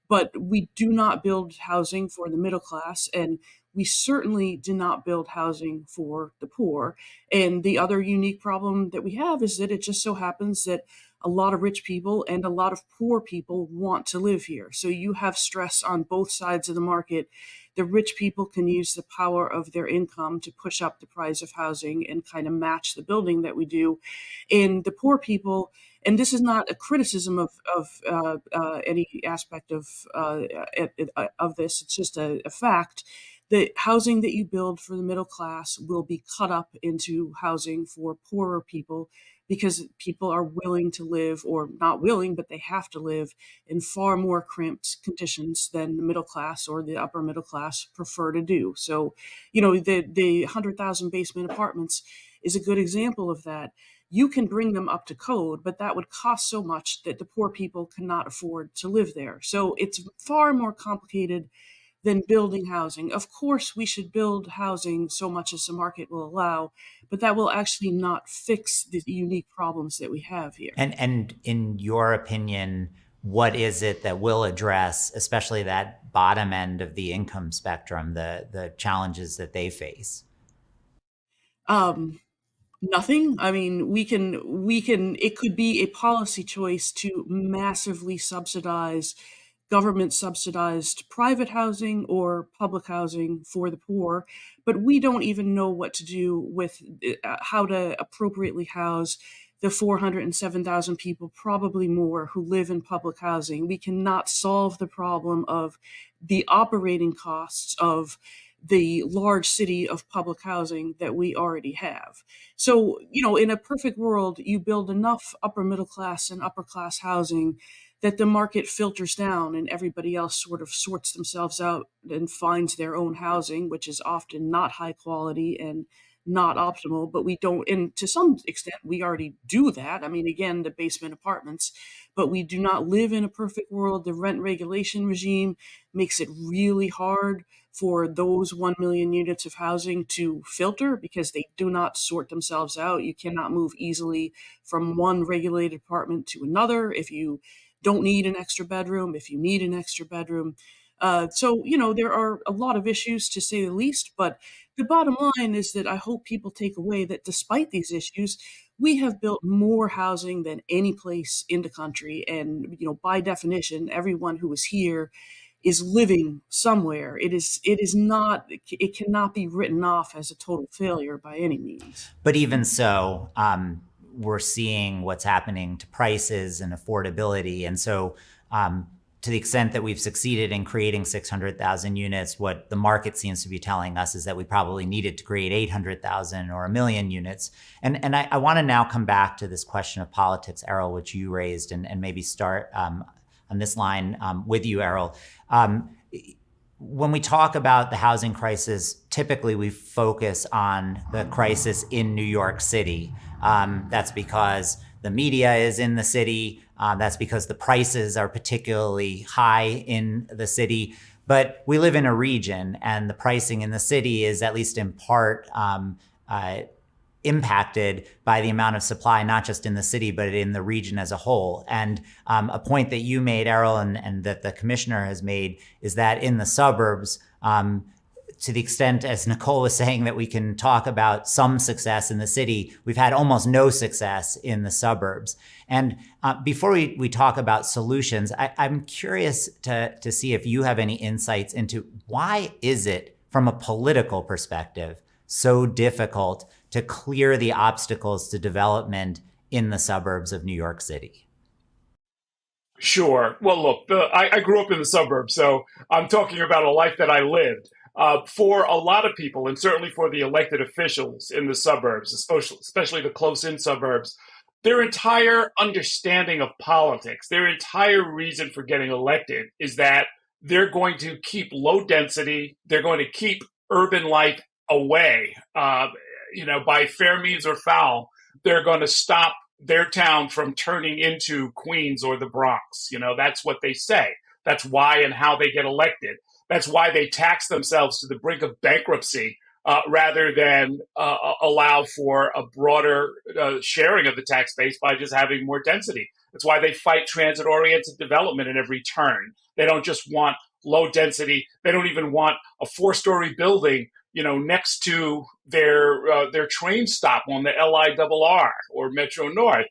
But we do not build housing for the middle class, and we certainly do not build housing for the poor. And the other unique problem that we have is that it just so happens that a lot of rich people and a lot of poor people want to live here. So you have stress on both sides of the market. The rich people can use the power of their income to push up the price of housing and kind of match the building that we do. And the poor people, and this is not a criticism of any aspect of this, it's just a fact. The housing that you build for the middle class will be cut up into housing for poorer people because people are willing to live, or not willing, but they have to live in far more cramped conditions than the middle class or the upper middle class prefer to do. So, the 100,000 basement apartments is a good example of that. you can bring them up to code, but that would cost so much that the poor people cannot afford to live there. So it's far more complicated than building housing. Of course, we should build housing so much as the market will allow, but that will actually not fix the unique problems that we have here. And in your opinion, what is it that will address, especially that bottom end of the income spectrum, the challenges that they face? Nothing. I mean, we can, it could be a policy choice to massively subsidize government subsidized private housing or public housing for the poor, but we don't even know what to do with how to appropriately house the 407,000 people, probably more, who live in public housing. We cannot solve the problem of the operating costs of the large city of public housing that we already have. So, in a perfect world, you build enough upper middle class and upper class housing that the market filters down and everybody else sort of sorts themselves out and finds their own housing, which is often not high quality and not optimal. But we don't, and to some extent, we already do that. I mean, again, the basement apartments, but we do not live in a perfect world. The rent regulation regime makes it really hard for those 1 million units of housing to filter because they do not sort themselves out. You cannot move easily from one regulated apartment to another if you don't need an extra bedroom, if you need an extra bedroom. So, there are a lot of issues, to say the least, but the bottom line is that I hope people take away that despite these issues, we have built more housing than any place in the country. And, by definition, everyone who is here is living somewhere. It cannot be written off as a total failure by any means. But even so, we're seeing what's happening to prices and affordability. And so to the extent that we've succeeded in creating 600,000 units, what the market seems to be telling us is that we probably needed to create 800,000 or 1 million units. And I want to now come back to this question of politics, Errol, which you raised, and maybe start on this line with you, Errol. When we talk about the housing crisis, typically we focus on the crisis in New York City. That's because the media is in the city. That's because the prices are particularly high in the city. But we live in a region, and the pricing in the city is at least in part impacted by the amount of supply, not just in the city, but in the region as a whole. And a point that you made, Errol, and that the commissioner has made, is that in the suburbs, to the extent, as Nicole was saying, that we can talk about some success in the city, we've had almost no success in the suburbs. And before we talk about solutions, I'm curious to see if you have any insights into why is it, from a political perspective, so difficult to clear the obstacles to development in the suburbs of New York City? Sure. Well, look, I grew up in the suburbs, so I'm talking about a life that I lived. For a lot of people, and certainly for the elected officials in the suburbs, especially the close-in suburbs, their entire understanding of politics, their entire reason for getting elected is that they're going to keep low density, they're going to keep urban life away, by fair means or foul. They're going to stop their town from turning into Queens or the Bronx. That's what they say. That's why and how they get elected. That's why they tax themselves to the brink of bankruptcy rather than allow for a broader sharing of the tax base by just having more density. That's why they fight transit-oriented development at every turn. They don't just want low density. They don't even want a 4-story building, next to their train stop on the LIRR or Metro North.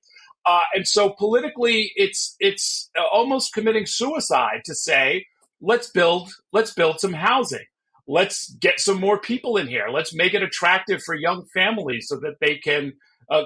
And so politically, it's almost committing suicide to say, let's build some housing. Let's get some more people in here. Let's make it attractive for young families so that they can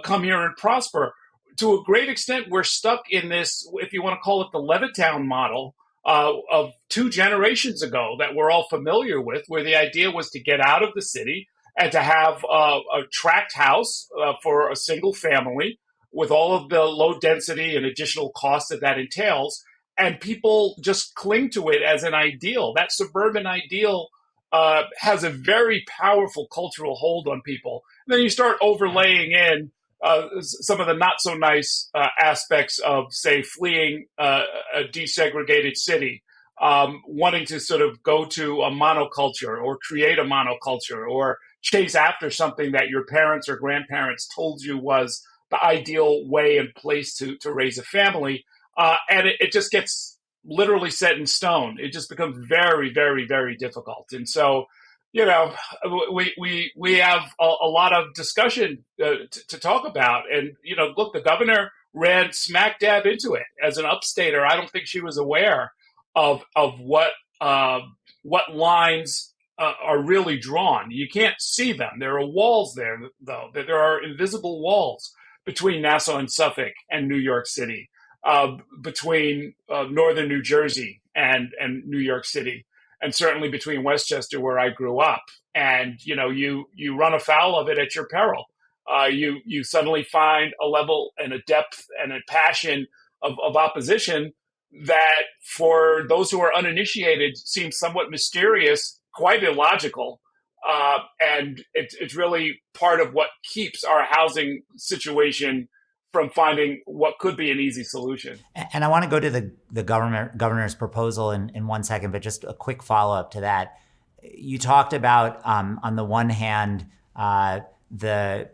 come here and prosper. To a great extent, we're stuck in this, if you want to call it the Levittown model, of 2 generations ago that we're all familiar with, where the idea was to get out of the city and to have a tract house for a single family with all of the low density and additional costs that entails. And people just cling to it as an ideal. That suburban ideal has a very powerful cultural hold on people. And then you start overlaying in some of the not so nice aspects of, say, fleeing a desegregated city, wanting to sort of go to a monoculture or create a monoculture or chase after something that your parents or grandparents told you was the ideal way and place to raise a family. And it just gets literally set in stone. It just becomes very, very, very difficult. And so, we have a lot of discussion to talk about. And, look, the governor ran smack dab into it. As an upstater, I don't think she was aware of what lines are really drawn. You can't see them. There are walls there, though. There are invisible walls between Nassau and Suffolk and New York City, between northern New Jersey and New York City, and certainly between Westchester, where I grew up. And, you run afoul of it at your peril. You suddenly find a level and a depth and a passion of opposition that, for those who are uninitiated, seems somewhat mysterious, quite illogical. And it's really part of what keeps our housing situation from finding what could be an easy solution. And I want to go to the governor's proposal in 1 second, but just a quick follow-up to that. You talked about, on the one hand, the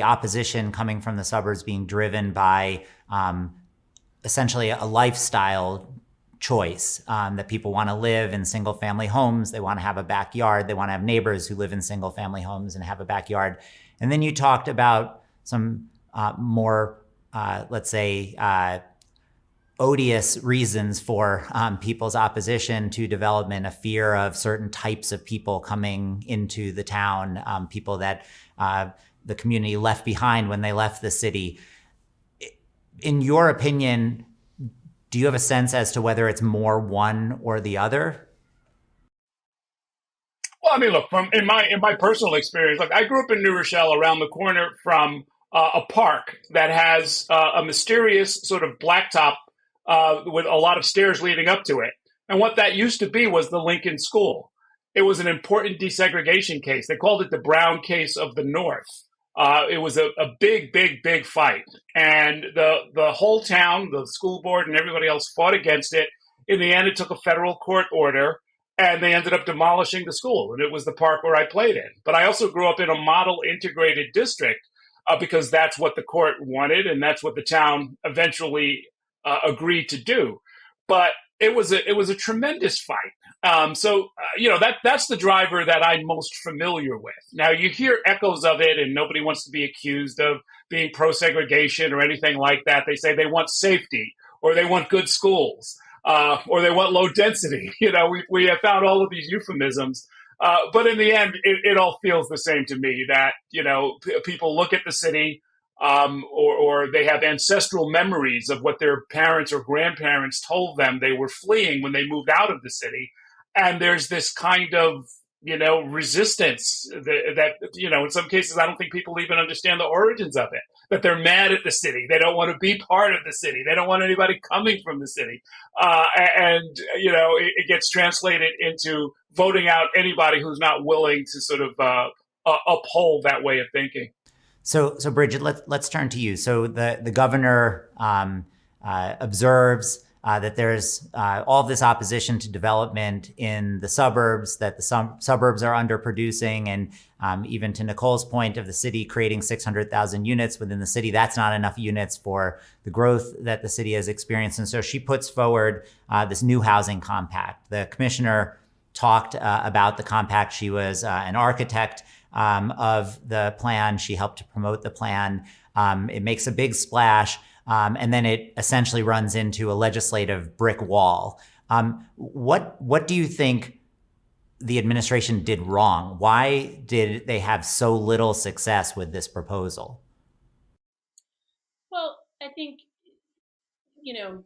opposition coming from the suburbs being driven by essentially a lifestyle choice, that people want to live in single family homes. They want to have a backyard. They want to have neighbors who live in single family homes and have a backyard. And then you talked about some more, let's say, odious reasons for people's opposition to development, a fear of certain types of people coming into the town, people that the community left behind when they left the city. In your opinion, do you have a sense as to whether it's more one or the other? Well, I mean, look, in my personal experience, like, I grew up in New Rochelle, around the corner from a park that has a mysterious sort of blacktop with a lot of stairs leading up to it. And what that used to be was the Lincoln School. It was an important desegregation case. They called it the Brown case of the North. It was a big, big, big fight. And the whole town, the school board and everybody else fought against it. In the end, it took a federal court order, and they ended up demolishing the school. And it was the park where I played in. But I also grew up in a model integrated district because that's what the court wanted, and that's what the town eventually agreed to do. But it was a tremendous fight. So that's the driver that I'm most familiar with. Now, you hear echoes of it, and nobody wants to be accused of being pro-segregation or anything like that. They say they want safety, or they want good schools, or they want low density. We have found all of these euphemisms. But in the end, it all feels the same to me, that, people look at the city, or they have ancestral memories of what their parents or grandparents told them they were fleeing when they moved out of the city. And there's this kind of, resistance that, in some cases, I don't think people even understand the origins of it, that they're mad at the city. They don't want to be part of the city. They don't want anybody coming from the city. And it gets translated into voting out anybody who's not willing to sort of uphold that way of thinking. So Brigid, let's turn to you. So the governor observes that there's all of this opposition to development in the suburbs, that the suburbs are underproducing, and even to Nicole's point of the city creating 600,000 units within the city, that's not enough units for the growth that the city has experienced. And so she puts forward this new housing compact. The commissioner talked about the compact. She was an architect of the plan. She helped to promote the plan. It makes a big splash. And then it essentially runs into a legislative brick wall. What do you think the administration did wrong? Why did they have so little success with this proposal? Well, I think,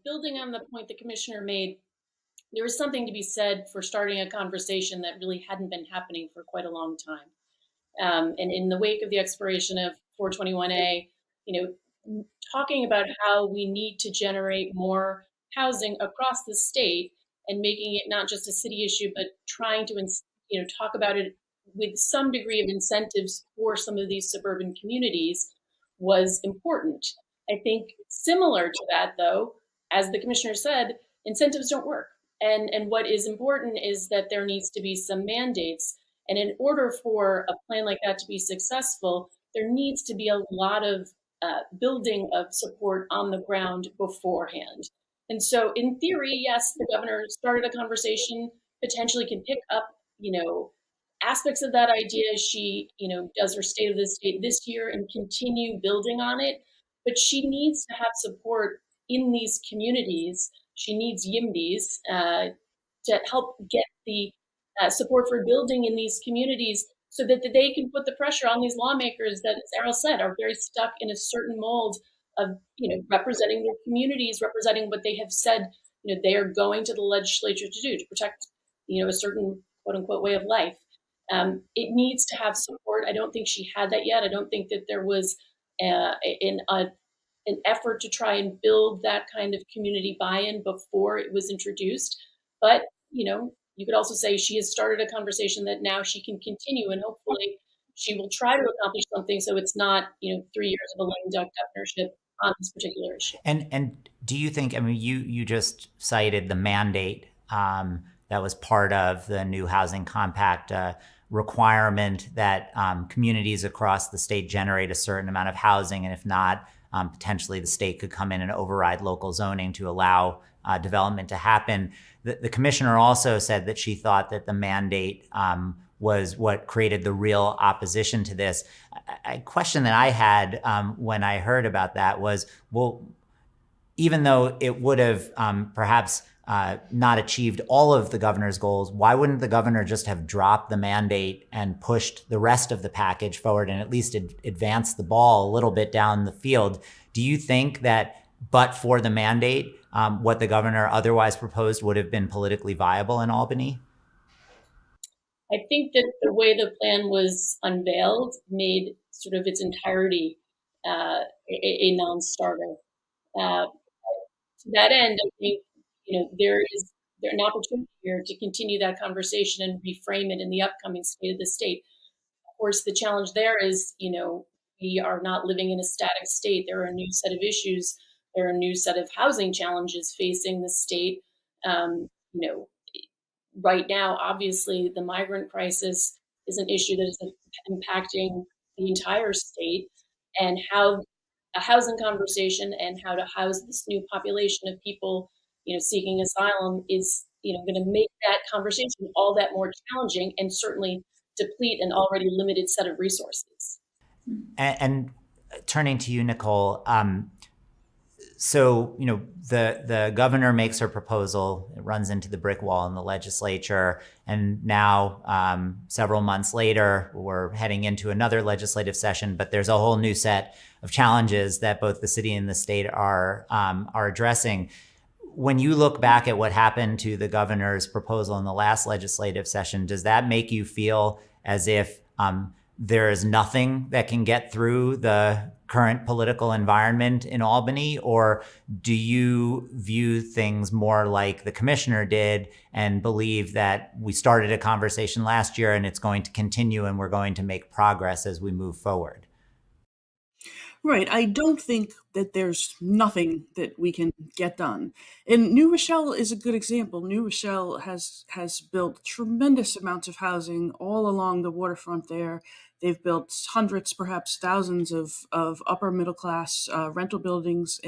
building on the point the commissioner made, there was something to be said for starting a conversation that really hadn't been happening for quite a long time. And in the wake of the expiration of 421A, talking about how we need to generate more housing across the state and making it not just a city issue, but trying to, talk about it with some degree of incentives for some of these suburban communities was important. I think similar to that, though, as the commissioner said, incentives don't work. And what is important is that there needs to be some mandates. And in order for a plan like that to be successful, there needs to be a lot of building of support on the ground beforehand. And so in theory, yes, the governor started a conversation, potentially can pick up, aspects of that idea. She, does her state of the state this year and continue building on it. But she needs to have support in these communities. She needs YIMBYs to help get the support for building in these communities so that they can put the pressure on these lawmakers that, as Errol said, are very stuck in a certain mold of, representing their communities, representing what they have said, they are going to the legislature to do to protect, a certain quote unquote way of life. It needs to have support. I don't think she had that yet. I don't think that there was an effort to try and build that kind of community buy-in before it was introduced. But, you could also say she has started a conversation that now she can continue, and hopefully she will try to accomplish something so it's not, 3 years of a lame duck governorship on this particular issue. And do you think, you just cited the mandate that was part of the new housing compact requirement that communities across the state generate a certain amount of housing, and if not, potentially the state could come in and override local zoning to allow development to happen. The commissioner also said that she thought that the mandate was what created the real opposition to this. A question that I had when I heard about that was, well, even though it would have perhaps not achieved all of the governor's goals, why wouldn't the governor just have dropped the mandate and pushed the rest of the package forward and at least advanced the ball a little bit down the field? Do you think that but for the mandate, what the governor otherwise proposed would have been politically viable in Albany? I think that the way the plan was unveiled made sort of its entirety a non-starter. To that end, I think there's an opportunity here to continue that conversation and reframe it in the upcoming State of the State. Of course, the challenge there is, we are not living in a static state. There are a new set of issues. There are a new set of housing challenges facing the state. Right now, obviously, the migrant crisis is an issue that is impacting the entire state, and how a housing conversation and how to house this new population of people, seeking asylum is, going to make that conversation all that more challenging and certainly deplete an already limited set of resources. And turning to you, Nicole, so, the governor makes her proposal, it runs into the brick wall in the legislature, and now several months later, we're heading into another legislative session, but there's a whole new set of challenges that both the city and the state are addressing. When you look back at what happened to the governor's proposal in the last legislative session, does that make you feel as if there is nothing that can get through the current political environment in Albany? Or do you view things more like the commissioner did and believe that we started a conversation last year and it's going to continue and we're going to make progress as we move forward? Right. I don't think that there's nothing that we can get done. And New Rochelle is a good example. New Rochelle has built tremendous amounts of housing all along the waterfront there. They've built hundreds, perhaps thousands of upper middle class rental buildings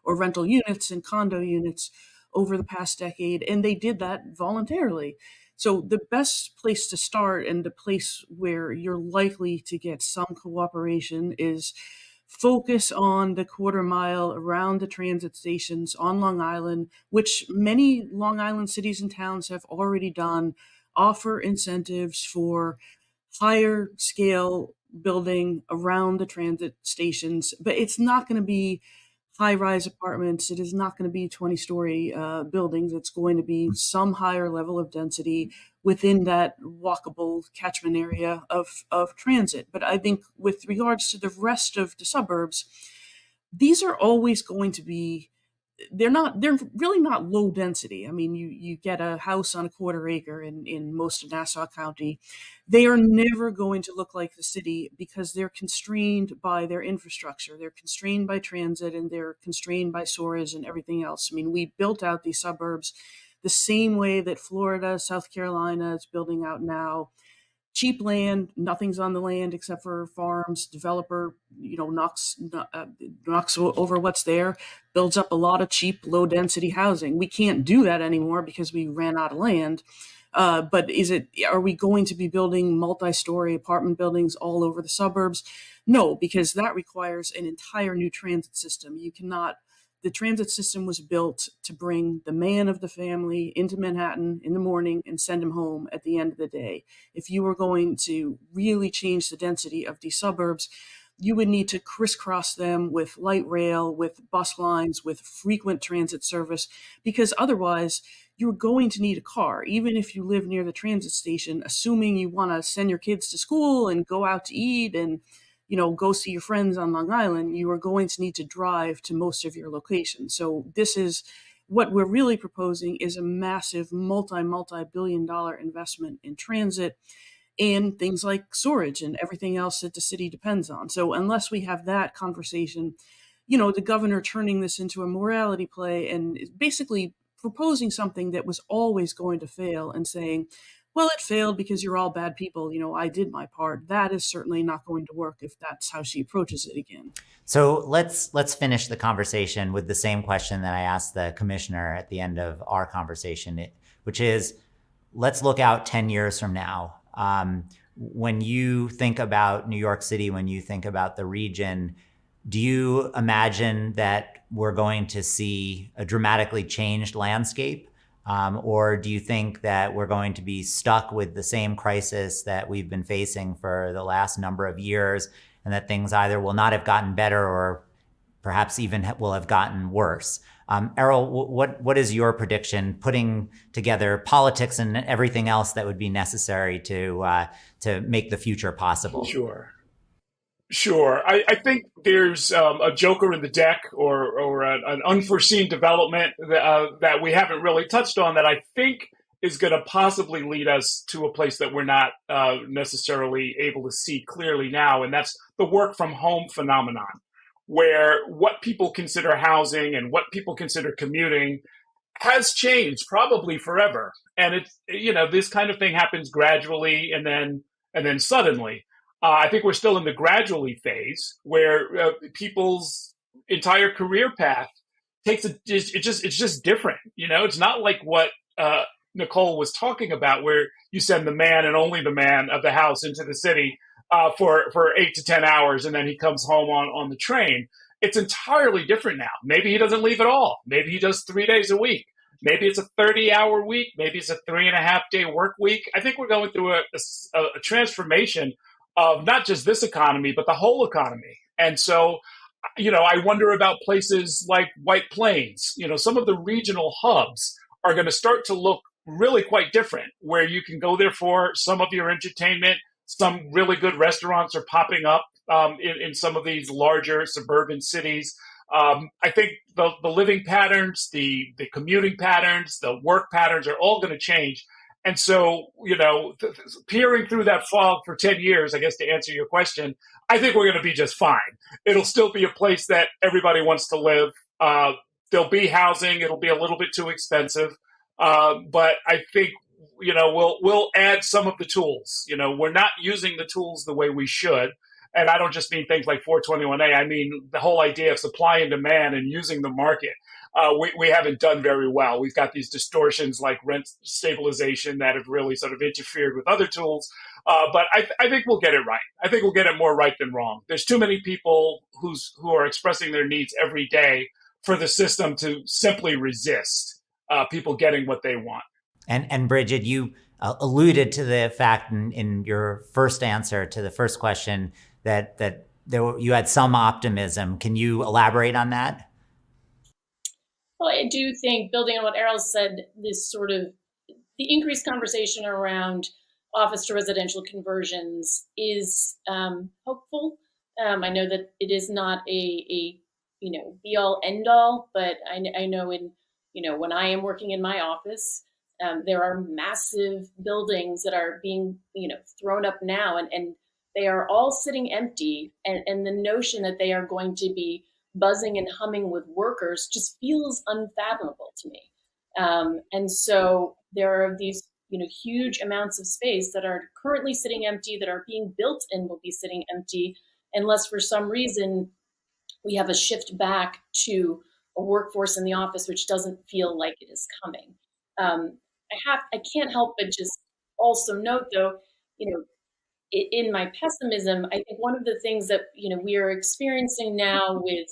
or rental units and condo units over the past decade. And they did that voluntarily. So the best place to start, and the place where you're likely to get some cooperation, is focus on the quarter mile around the transit stations on Long Island, which many Long Island cities and towns have already done, offer incentives for higher scale building around the transit stations. But it's not going to be high-rise apartments. It is not going to be 20-story buildings. It's going to be some higher level of density within that walkable catchment area of transit. But I think with regards to the rest of the suburbs, these are always going to be they're really not low density. I mean, you get a house on a quarter acre in most of Nassau County. They are never going to look like the city because they're constrained by their infrastructure. They're constrained by transit, and they're constrained by storage and everything else. I mean, we built out these suburbs the same way that Florida, South Carolina is building out now. Cheap land, nothing's on the land except for farms. Developer, knocks over what's there, builds up a lot of cheap, low density housing. We can't do that anymore because we ran out of land. But are we going to be building multi-story apartment buildings all over the suburbs? No, because that requires an entire new transit system. The transit system was built to bring the man of the family into Manhattan in the morning and send him home at the end of the day. If you were going to really change the density of these suburbs, you would need to crisscross them with light rail, with bus lines, with frequent transit service, because otherwise you're going to need a car, even if you live near the transit station, assuming you want to send your kids to school and go out to eat and go see your friends on Long Island. You are going to need to drive to most of your locations. So this is what we're really proposing is a massive multi-billion dollar investment in transit and things like storage and everything else that the city depends on. So unless we have that conversation, the governor turning this into a morality play and basically proposing something that was always going to fail and saying, well, it failed because you're all bad people. I did my part. That is certainly not going to work if that's how she approaches it again. So let's finish the conversation with the same question that I asked the commissioner at the end of our conversation, which is, let's look out 10 years from now. When you think about New York City, when you think about the region, do you imagine that we're going to see a dramatically changed landscape? Or do you think that we're going to be stuck with the same crisis that we've been facing for the last number of years, and that things either will not have gotten better or perhaps even will have gotten worse? Errol, what is your prediction, putting together politics and everything else that would be necessary to make the future possible? Sure. I think there's a joker in the deck or an unforeseen development that we haven't really touched on that I think is going to possibly lead us to a place that we're not necessarily able to see clearly now. And that's the work from home phenomenon, where what people consider housing and what people consider commuting has changed probably forever. And it's, this kind of thing happens gradually and then suddenly. I think we're still in the gradually phase where people's entire career path it's just different. It's not like what Nicole was talking about, where you send the man and only the man of the house into the city for 8 to 10 hours, and then he comes home on the train. It's entirely different now. Maybe he doesn't leave at all. Maybe he does 3 days a week. Maybe it's a 30-hour week. Maybe it's a 3.5-day work week. I think we're going through a transformation of not just this economy, but the whole economy. And so, I wonder about places like White Plains. Some of the regional hubs are going to start to look really quite different, where you can go there for some of your entertainment. Some really good restaurants are popping up in some of these larger suburban cities. I think the living patterns, the commuting patterns, the work patterns are all going to change. And so, peering through that fog for 10 years, I guess to answer your question, I think we're going to be just fine. It'll still be a place that everybody wants to live. There'll be housing. It'll be a little bit too expensive. But I think, we'll add some of the tools. We're not using the tools the way we should. And I don't just mean things like 421A. I mean the whole idea of supply and demand and using the market. We haven't done very well. We've got these distortions like rent stabilization that have really sort of interfered with other tools. But I think we'll get it right. I think we'll get it more right than wrong. There's too many people who are expressing their needs every day for the system to simply resist people getting what they want. And Brigid, you alluded to the fact in your first answer to the first question that you had some optimism. Can you elaborate on that? Well, I do think, building on what Errol said, this sort of the increased conversation around office to residential conversions is hopeful. I know that it is not a be all end all, but I know when I am working in my office, there are massive buildings that are being, thrown up now, and they are all sitting empty. And the notion that they are going to be buzzing and humming with workers just feels unfathomable to me. And so there are these, huge amounts of space that are currently sitting empty, that are being built and will be sitting empty, unless for some reason we have a shift back to a workforce in the office, which doesn't feel like it is coming. I can't help but just also note, though, in my pessimism, I think one of the things that we are experiencing now with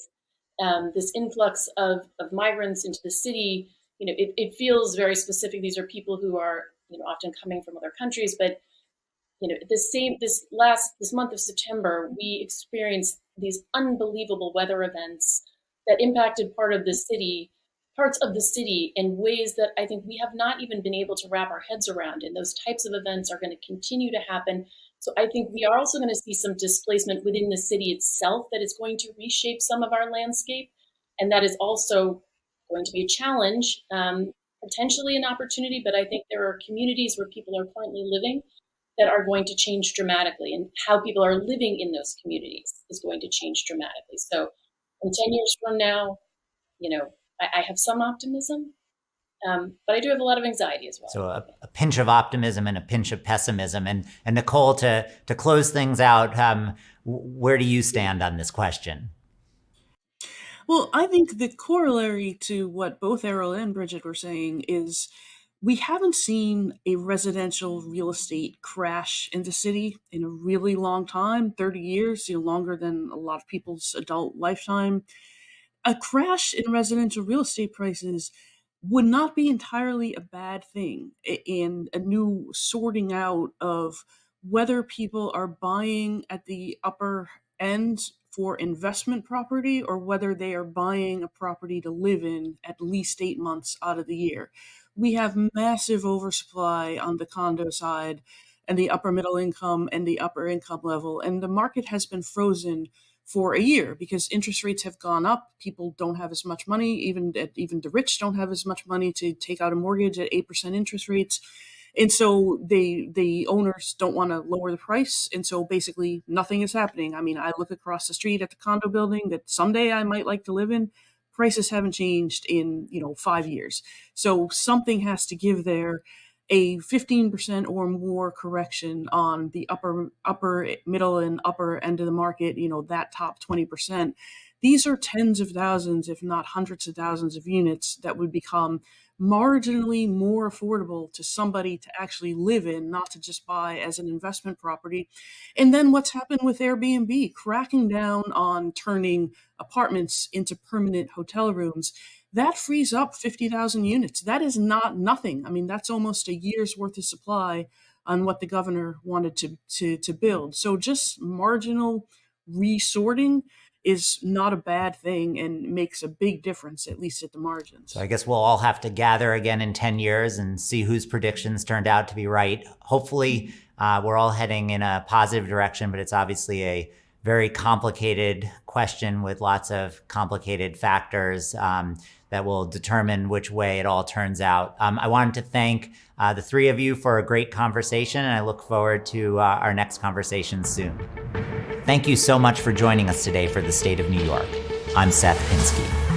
this influx of migrants into the city, it feels very specific. These are people who are often coming from other countries, but this month of September, we experienced these unbelievable weather events that impacted parts of the city in ways that I think we have not even been able to wrap our heads around. And those types of events are going to continue to happen. So I think we are also going to see some displacement within the city itself that is going to reshape some of our landscape. And that is also going to be a challenge, potentially an opportunity, but I think there are communities where people are currently living that are going to change dramatically, and how people are living in those communities is going to change dramatically. So in 10 years from now, I have some optimism, but I do have a lot of anxiety as well. So a pinch of optimism and a pinch of pessimism. And Nicole, to close things out, where do you stand on this question? Well, I think the corollary to what both Errol and Brigid were saying is we haven't seen a residential real estate crash in the city in a really long time, 30 years, longer than a lot of people's adult lifetime. A crash in residential real estate prices would not be entirely a bad thing, in a new sorting out of whether people are buying at the upper end for investment property or whether they are buying a property to live in at least 8 months out of the year. We have massive oversupply on the condo side and the upper middle income and the upper income level, and the market has been frozen for a year because interest rates have gone up. People don't have as much money. Even the rich don't have as much money to take out a mortgage at 8% interest rates. And so the owners don't want to lower the price. And so basically nothing is happening. I mean, I look across the street at the condo building that someday I might like to live in. Prices haven't changed in, 5 years. So something has to give there. A 15% or more correction on the upper middle and upper end of the market, that top 20%. These are tens of thousands, if not hundreds of thousands of units that would become marginally more affordable to somebody to actually live in, not to just buy as an investment property. And then what's happened with Airbnb, cracking down on turning apartments into permanent hotel rooms, that frees up 50,000 units. That is not nothing. I mean, that's almost a year's worth of supply on what the governor wanted to build. So just marginal resorting is not a bad thing and makes a big difference, at least at the margins. So I guess we'll all have to gather again in 10 years and see whose predictions turned out to be right. Hopefully, we're all heading in a positive direction, but it's obviously a very complicated question with lots of complicated factors that will determine which way it all turns out. I wanted to thank the three of you for a great conversation, and I look forward to our next conversation soon. Thank you so much for joining us today for the State of New York. I'm Seth Pinsky.